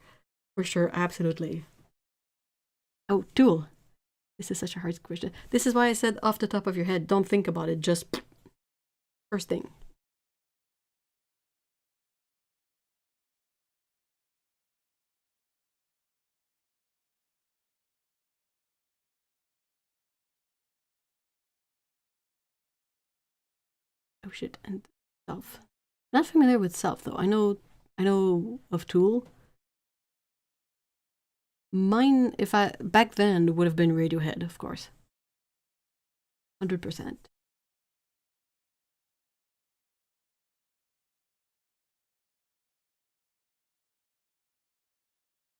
For sure, absolutely. Oh, tool. This is such a hard question. This is why I said off the top of your head, don't think about it, just first thing. Oh shit, and self. Not familiar with self though. I know of Tool. Mine, if I back then, would have been Radiohead, of course. 100%.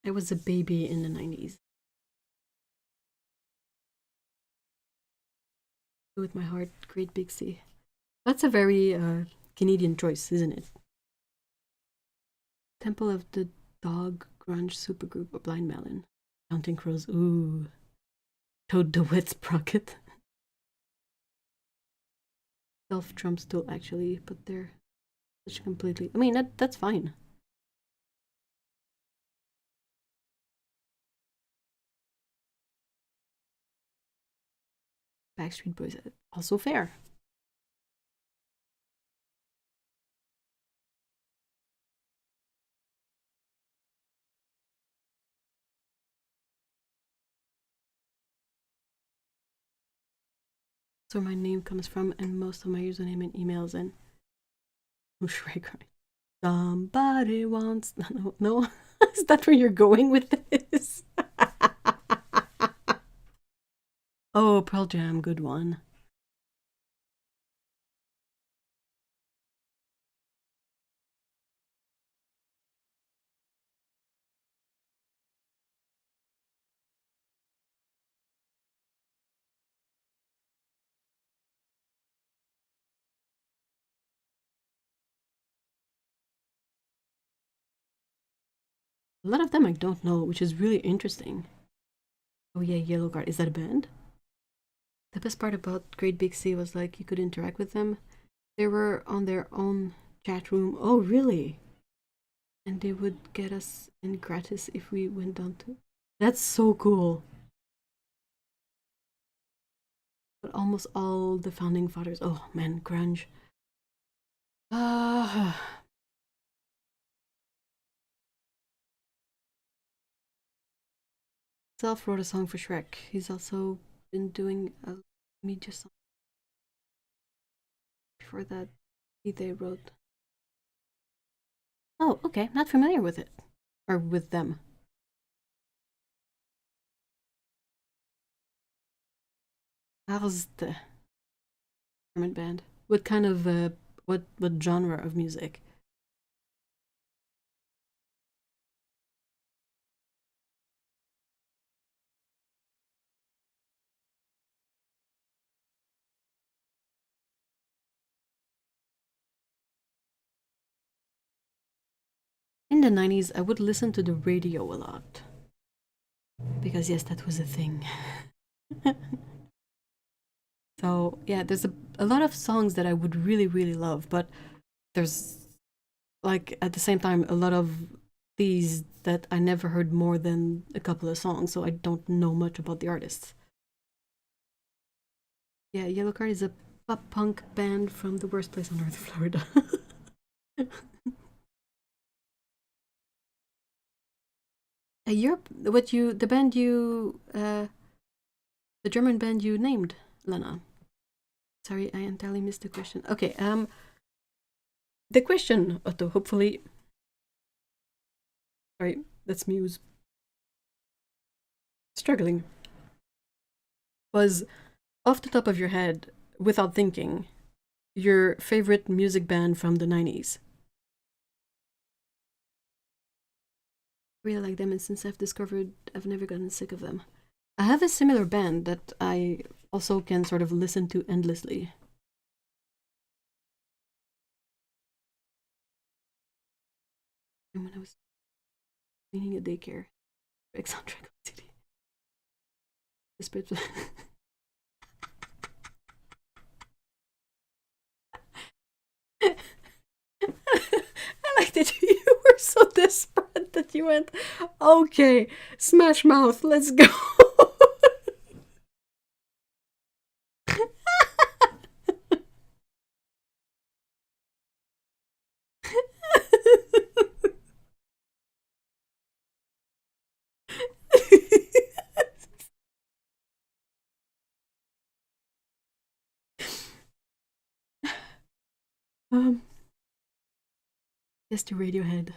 I was a baby in the 90s. With my heart, Great Big Sea. That's a very Canadian choice, isn't it? Temple of the Dog Grunge Supergroup or Blind Melon. Counting Crows. Ooh. Toad the Wet Sprocket. Self trumps Tool actually, but they're such completely. I mean, that's fine. Backstreet Boys, also fair. So my name comes from, and most of my username and emails and. Oh, Shrek. Somebody wants. No. Is that where you're going with this? Oh, Pearl Jam, good one. A lot of them I don't know, which is really interesting. Oh yeah, Yellow Card. Is that a band? The best part about Great Big Sea was like you could interact with them. They were on their own chat room. Oh really? And they would get us in gratis if we went down to. That's so cool. But almost all the founding fathers. Oh man, grunge. Ah. Self wrote a song for Shrek. He's also been doing a media song. Before that, they wrote. Oh, okay. Not familiar with it. Or with them. How's the German band? What kind of what genre of music? In the 90s, I would listen to the radio a lot. Because yes, that was a thing. So yeah, there's a lot of songs that I would really, really love, but there's like at the same time a lot of these that I never heard more than a couple of songs, so I don't know much about the artists. Yeah, Yellow Card is a pop punk band from the worst place on earth, Florida. Europe, the band the German band you named, Lena. Sorry, I entirely missed the question. Okay, the question, Otto, hopefully. Sorry, that's Muse. Struggling. Was off the top of your head, without thinking, your favorite music band from the 90s? I really like them, and since I've discovered, I've never gotten sick of them. I have a similar band that I also can sort of listen to endlessly. And when I was cleaning a daycare, soundtrack CD. I like that you were so desperate that you went, okay, Smash Mouth, let's go. um, yes, to Radiohead.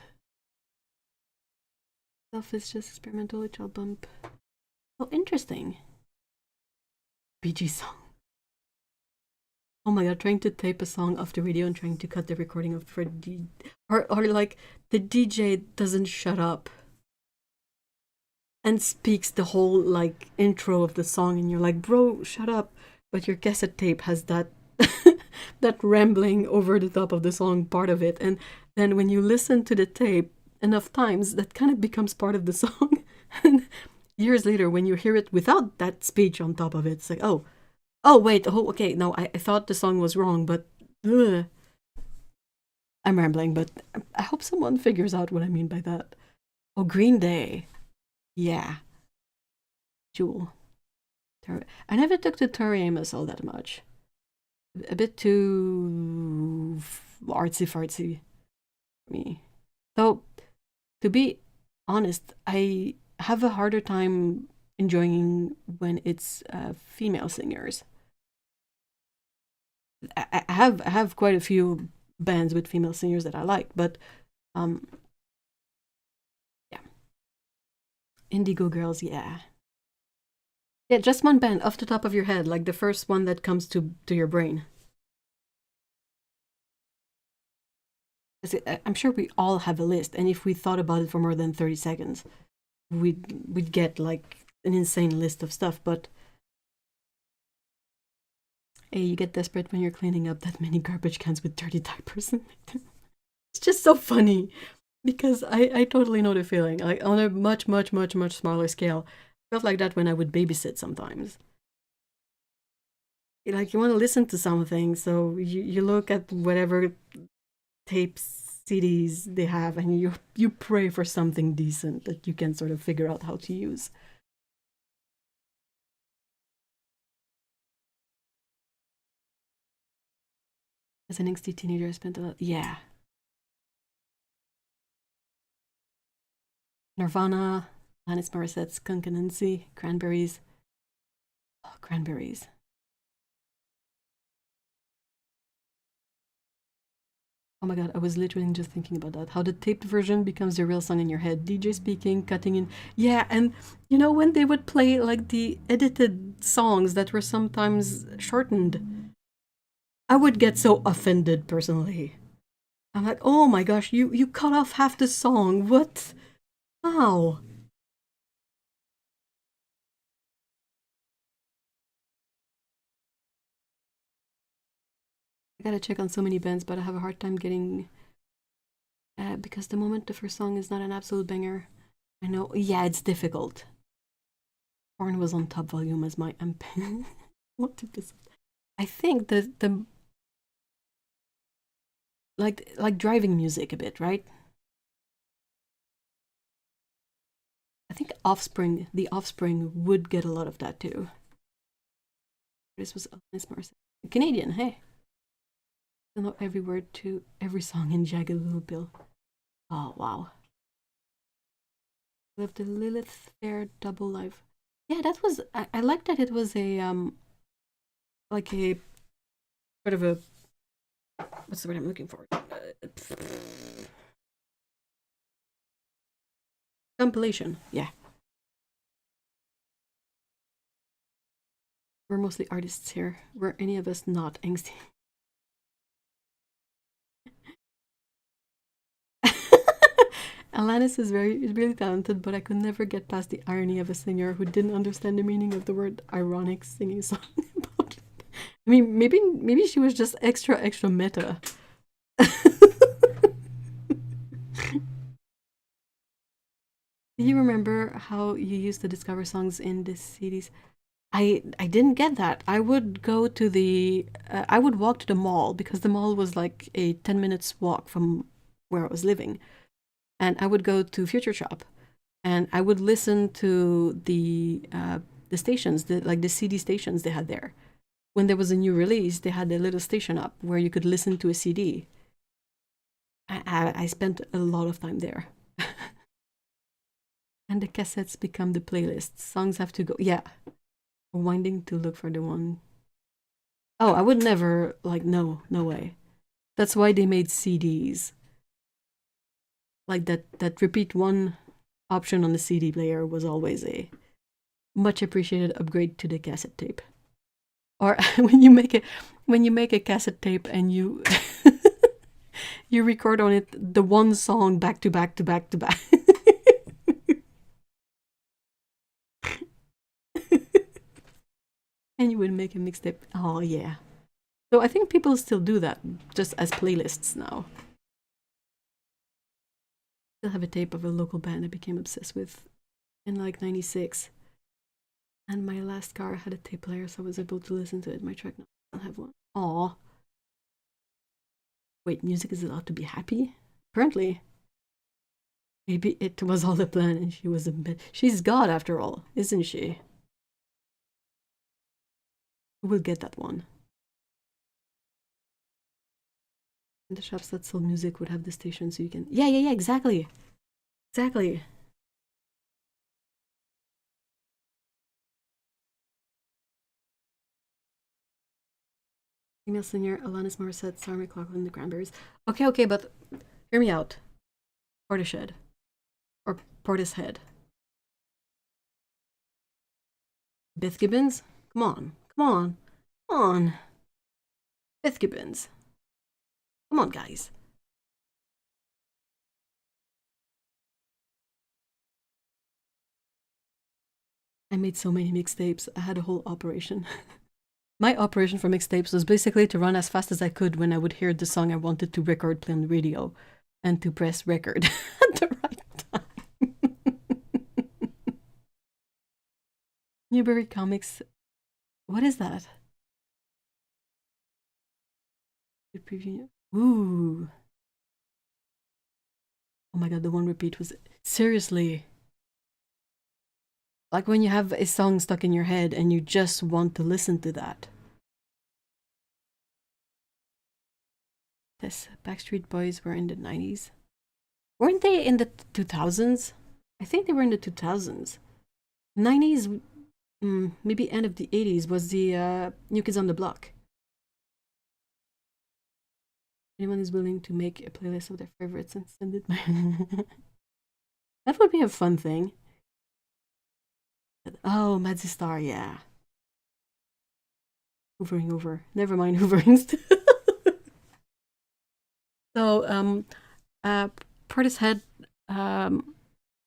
Stuff is just experimental, which I'll bump. Oh, interesting. BG song. Oh my god, trying to tape a song off the radio and trying to cut the recording of for or like the DJ doesn't shut up and speaks the whole like intro of the song and you're like, bro, shut up. But your cassette tape has that that rambling over the top of the song part of it. And then when you listen to the tape enough times, that kind of becomes part of the song. And years later, when you hear it without that speech on top of it, it's like, oh wait, oh okay, no, I thought the song was wrong, but ugh. I'm rambling, but I hope someone figures out what I mean by that. Oh, Green Day. Yeah. Jewel. I never took to Tori Amos all that much. A bit too artsy fartsy for me. Though, to be honest, I have a harder time enjoying when it's female singers. I have quite a few bands with female singers that I like, but um, yeah, Indigo Girls, yeah. Yeah, just one band off the top of your head, like the first one that comes to your brain. I'm sure we all have a list, and if we thought about it for more than 30 seconds, we'd get like an insane list of stuff. But hey, you get desperate when you're cleaning up that many garbage cans with dirty diapers. It's just so funny because I totally know the feeling. Like on a much smaller scale, I felt like that when I would babysit sometimes. Like you want to listen to something, so you look at whatever tapes, CDs they have, and you pray for something decent that you can sort of figure out how to use. As an angsty teenager, I spent a lot. Yeah. Nirvana, Alanis Morissette's Skunk Anansi, Cranberries. Oh, Cranberries. Oh my god, I was literally just thinking about that. How the taped version becomes the real song in your head. DJ speaking, cutting in. Yeah, and you know when they would play like the edited songs that were sometimes shortened, I would get so offended personally. I'm like, oh my gosh, you cut off half the song. What? How? I gotta check on so many bands, but I have a hard time getting because the moment the first song is not an absolute banger. I know. Yeah, it's difficult. Horn was on top volume as my amp. What did this? I think the like driving music a bit, right? I think Offspring, the Offspring would get a lot of that too. This was Alanis Morissette. Canadian, hey. I know every word to every song in Jagged Little Pill. Oh wow. With the Lilith Fair double live. Yeah, that was I like that it was a like a sort of a what's the word I'm looking for? Compilation, yeah. We're mostly artists here. Were any of us not angsty? Alanis is really talented, but I could never get past the irony of a singer who didn't understand the meaning of the word ironic singing a song about it. I mean, maybe she was just extra meta. Do you remember how you used to discover songs in the CDs? I didn't get that. I would go to the I would walk to the mall because the mall was like a 10 minutes walk from where I was living. And I would go to Future Shop and I would listen to the stations, like the CD stations they had there. When there was a new release, they had a little station up where you could listen to a CD. I spent a lot of time there. And the cassettes become the playlists. Songs have to go. Yeah. Winding to look for the one. Oh, I would never, like, no way. That's why they made CDs. Like that repeat one option on the CD player was always a much appreciated upgrade to the cassette tape. Or when you make a cassette tape and you you record on it the one song back to back to back to back. And you would make a mixtape. Oh yeah. So I think people still do that just as playlists now. I still have a tape of a local band I became obsessed with in like 96. And my last car had a tape player, so I was able to listen to it. My truck now doesn't have one. Aw. Wait, music is allowed to be happy? Apparently. Maybe it was all a plan and she was a bit. She's God after all, isn't she? We'll get that one. And the shops that sell music would have the station so you can. Yeah, exactly. Exactly. Female singer Alanis Morissette, Sarah McLachlan, The Cranberries. Okay, but hear me out. Portishead. Or Portishead. Beth Gibbons? Come on. Come on. Come on. Beth Gibbons. Come on, guys. I made so many mixtapes. I had a whole operation. My operation for mixtapes was basically to run as fast as I could when I would hear the song I wanted to record play on the radio and to press record at the right time. Newberry Comics. What is that? The preview. Ooh. Oh my god, the one repeat was seriously. Like when you have a song stuck in your head and you just want to listen to that. Yes, Backstreet Boys were in the 90s. Weren't they in the 2000s? I think they were in the 2000s. 90s, maybe end of the 80s was the New Kids on the Block. Anyone is willing to make a playlist of their favorites and send it my... That would be a fun thing. Oh, Madzy Star, yeah. Hoovering over. Never mind hoovering. So, Portishead,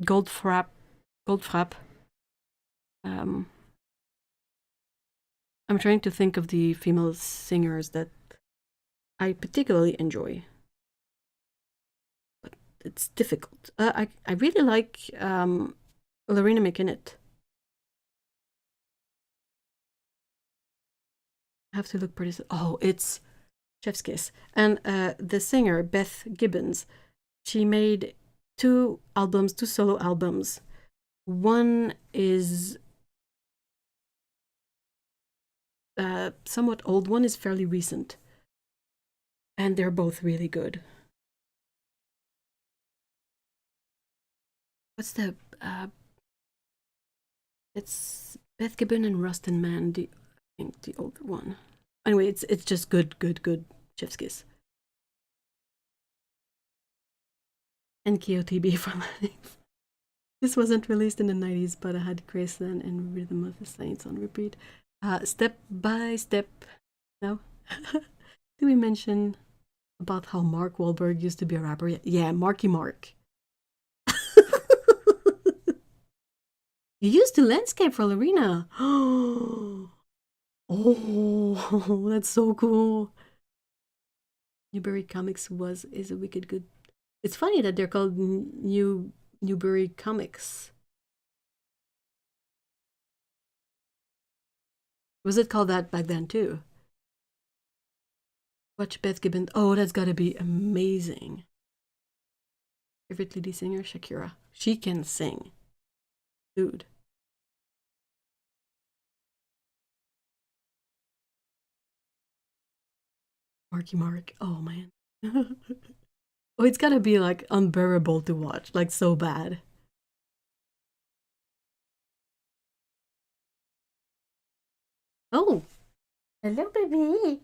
Goldfrapp. I'm trying to think of the female singers that I particularly enjoy, but it's difficult. I really like Lorena McKinnon. I have to look pretty. Oh, it's Chef's Kiss. And the singer, Beth Gibbons, she made two solo albums. One is somewhat old, one is fairly recent. And they're both really good. What's the... it's Beth Gibbon and Rustin Mann, I think the older one. Anyway, it's just good Chef's Kiss. And KOTB for life. This wasn't released in the 90s, but I had Graceland and Rhythm of the Saints on repeat. Step by Step. No? Did we mention about how Mark Wahlberg used to be a rapper? Yeah, Marky Mark. You used to landscape for Lorena. Oh, that's so cool. Newberry Comics is a wicked good. It's funny that they're called Newberry Comics. Was it called that back then too? Watch Beth Gibbons. Oh, that's gotta be amazing. Favorite lady singer, Shakira. She can sing. Dude. Marky Mark. Oh man. Oh, it's gotta be like unbearable to watch. Like so bad. Oh. Hello, baby.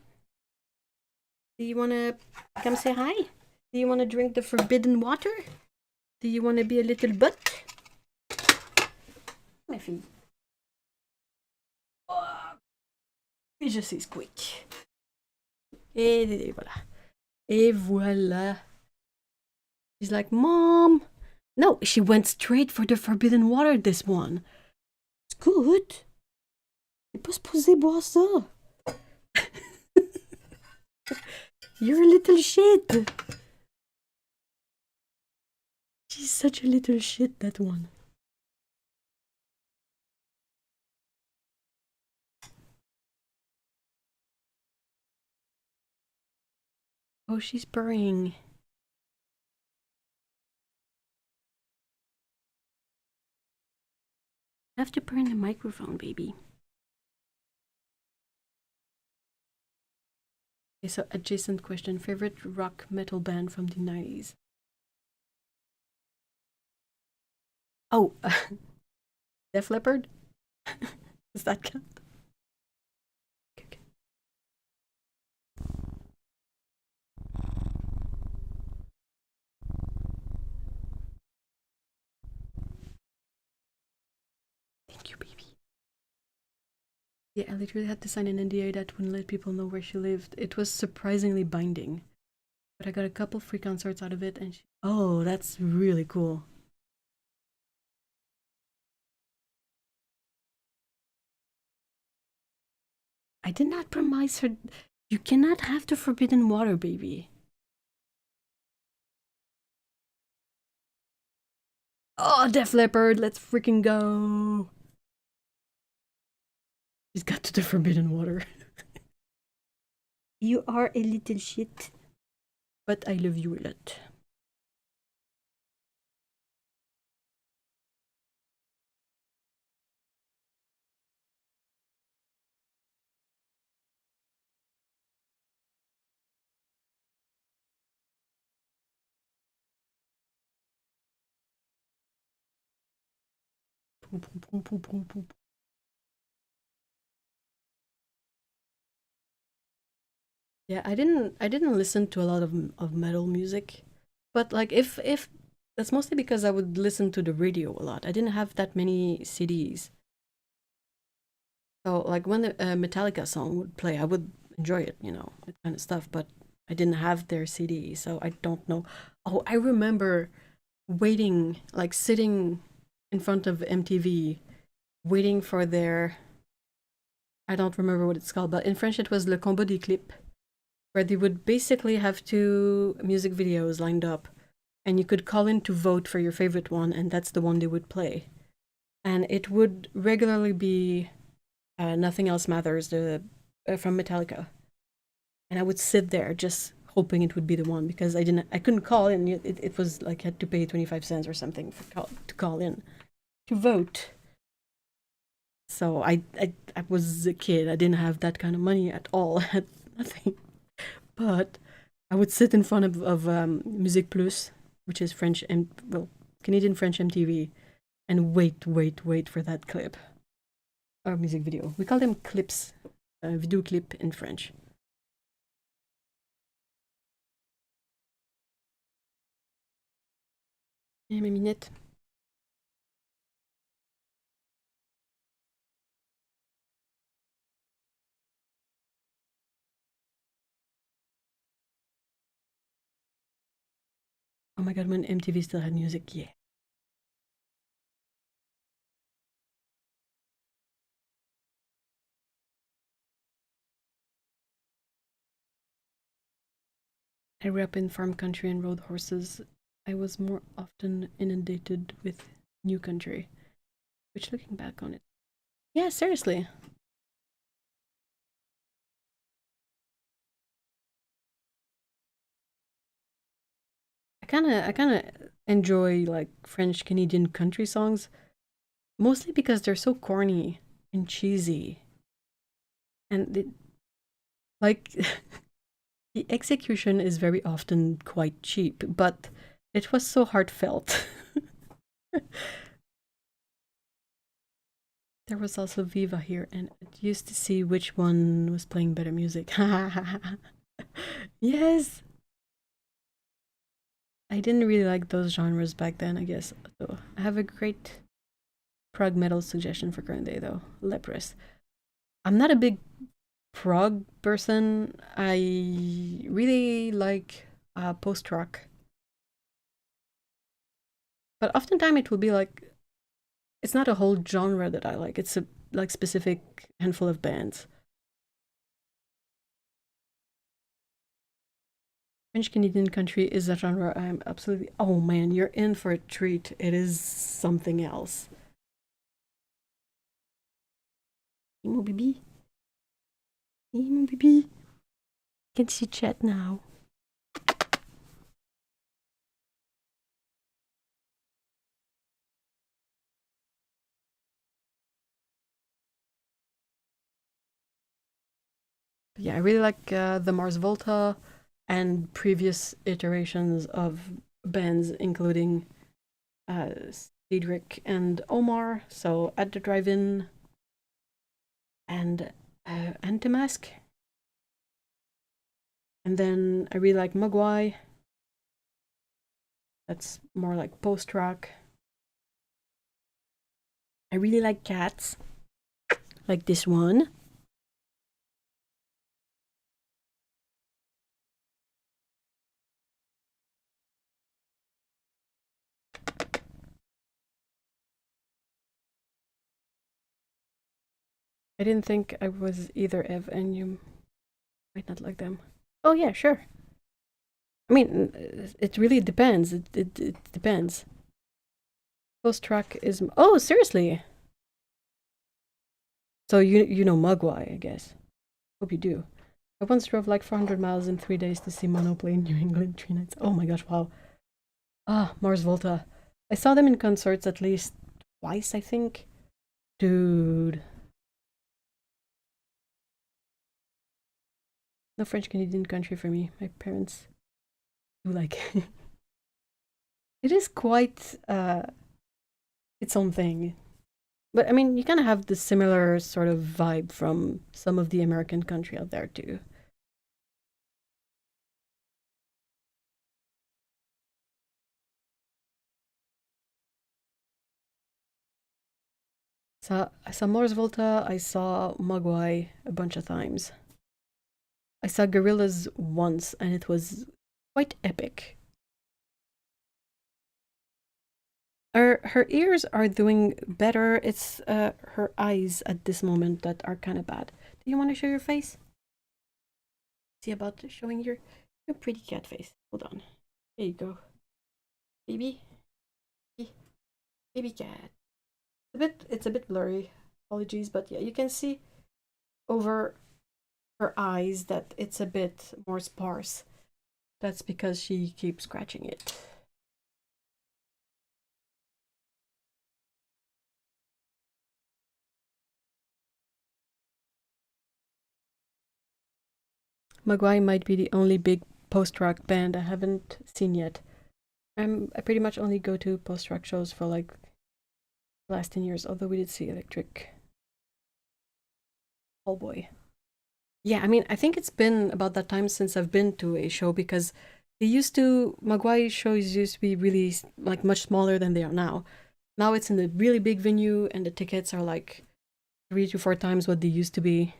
Do you wanna come say hi? Do you wanna drink the forbidden water? Do you wanna be a little butt? Ma fille. Oh. Et je sais squeak. Et voilà. Et voilà. She's like, Mom. No, she went straight for the forbidden water, this one. It's good. T'es pas supposé boire ça. You're a little shit. She's such a little shit, that one. Oh, she's purring. I have to purr in the microphone, baby. Okay, so adjacent question. Favorite rock metal band from the 90s? Oh, Def Leppard? Does that count? Okay. Thank you, baby. Yeah, I literally had to sign an NDA that wouldn't let people know where she lived. It was surprisingly binding. But I got a couple free concerts out of it, and oh, that's really cool. I did not promise her. You cannot have the forbidden water, baby. Oh, Def Leppard, let's freaking go. She's got to the forbidden water. You are a little shit. But I love you a lot. Boom, boom, boom, boom, boom. Yeah, I didn't listen to a lot of metal music, but like if that's mostly because I would listen to the radio a lot. I didn't have that many CDs, so like when the Metallica song would play, I would enjoy it, that kind of stuff. But I didn't have their CD, so I don't know. Oh, I remember waiting, like sitting in front of MTV, waiting for their. I don't remember what it's called, but in French it was Le Combat des Clips, where they would basically have two music videos lined up, and you could call in to vote for your favorite one, and that's the one they would play. And it would regularly be Nothing Else Matters, from Metallica. And I would sit there just hoping it would be the one, because I couldn't call in. It was like I had to pay 25 cents or something to call in to vote. So I was a kid. I didn't have that kind of money at all. I had nothing. But I would sit in front of Musique Plus, which is Canadian French MTV, and wait for that clip or music video. We call them clips, video clip in French. Yeah, mes minettes. Oh my god, when MTV still had music, yeah. I grew up in farm country and rode horses. I was more often inundated with new country, which looking back on it. Yeah, seriously. I kinda enjoy like French Canadian country songs, mostly because they're so corny and cheesy. And like the execution is very often quite cheap, but it was so heartfelt. There was also Viva here, and it used to see which one was playing better music. Yes, I didn't really like those genres back then, I guess. So I have a great prog metal suggestion for current day, though. Leprous. I'm not a big prog person. I really like post rock, but oftentimes it will be like it's not a whole genre that I like. It's a like specific handful of bands. French Canadian country is a genre I'm absolutely. Oh man, you're in for a treat. It is something else. Emo baby, emo baby. Can see chat now. Yeah, I really like the Mars Volta and previous iterations of bands, including uh, Cedric and Omar. So at the drive-in and Antamask. And then I really like Mogwai. That's more like post rock. I really like cats, like this one. I didn't think I was either Ev, and you might not like them. Oh yeah, sure. I mean, it really depends. It depends. Post truck is. Oh, seriously? So you know Mugwai, I guess. Hope you do. I once drove like 400 miles in 3 days to see Monoplay in New England 3 nights. Oh my gosh, wow. Ah, Mars Volta. I saw them in concerts at least twice, I think. Dude. No French Canadian country for me. My parents do like. It is quite its own thing. But I mean, you kind of have the similar sort of vibe from some of the American country out there too. So I saw Mars Volta, I saw Mogwai a bunch of times. I saw Gorillas once and it was quite epic. Her ears are doing better. It's her eyes at this moment that are kind of bad. Do you want to show your face? See about showing your pretty cat face. Hold on. There you go. Baby. Baby cat. It's a bit blurry. Apologies, but yeah, you can see over her eyes that it's a bit more sparse. That's because she keeps scratching it. Mogwai might be the only big post-rock band I haven't seen yet. I pretty much only go to post-rock shows for like the last 10 years, although we did see Electric. Oh boy. Yeah, I mean, I think it's been about that time since I've been to a show because Mogwai shows used to be really like much smaller than they are now. Now it's in a really big venue and the tickets are like 3 to 4 times what they used to be.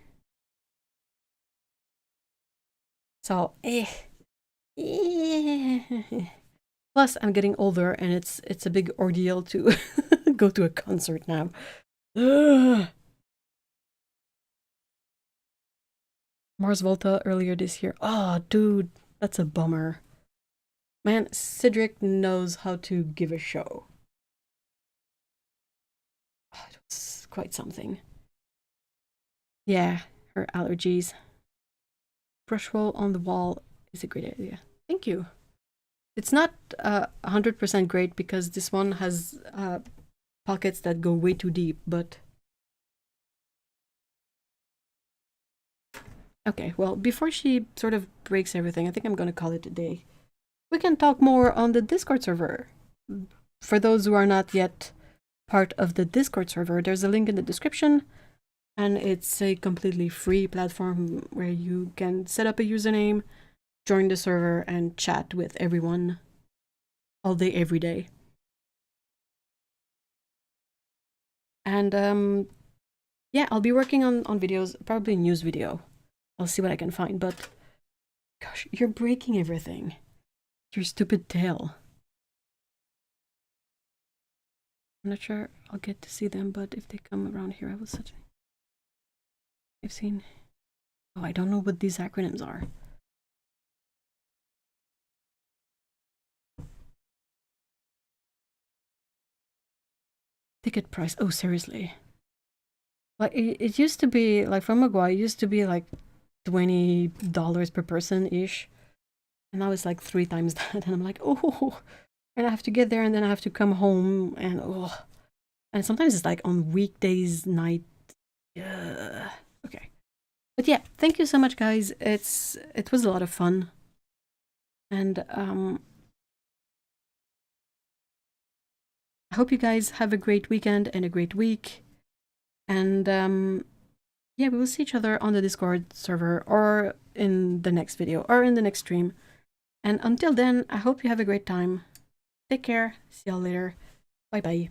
So, Plus, I'm getting older, and it's a big ordeal to go to a concert now. Ugh. Mars Volta earlier this year. Oh, dude, that's a bummer. Man, Cedric knows how to give a show. Oh, it was quite something. Yeah, her allergies. Brush roll on the wall is a great idea. Thank you. It's not 100% great because this one has pockets that go way too deep, but... Okay, well, before she sort of breaks everything, I think I'm gonna call it a day. We can talk more on the Discord server. For those who are not yet part of the Discord server, there's a link in the description, and it's a completely free platform where you can set up a username, join the server, and chat with everyone all day, every day. And yeah, I'll be working on videos, probably a news video. I'll see what I can find, but gosh, you're breaking everything. Your stupid tail. I'm not sure I'll get to see them, but if they come around here, I will such. I've seen. Oh, I don't know what these acronyms are. Ticket price. Oh, seriously. Like it used to be like from Maguire, it used to be like $20 per person ish, and now it's like 3 times that. And I'm like, oh, and I have to get there, and then I have to come home, and oh, and sometimes it's like on weekdays night. Yeah. Okay. But yeah, thank you so much, guys. It was a lot of fun, and I hope you guys have a great weekend and a great week. And yeah, we will see each other on the Discord server or in the next video or in the next stream. And until then, I hope you have a great time. Take care. See y'all later. Bye bye.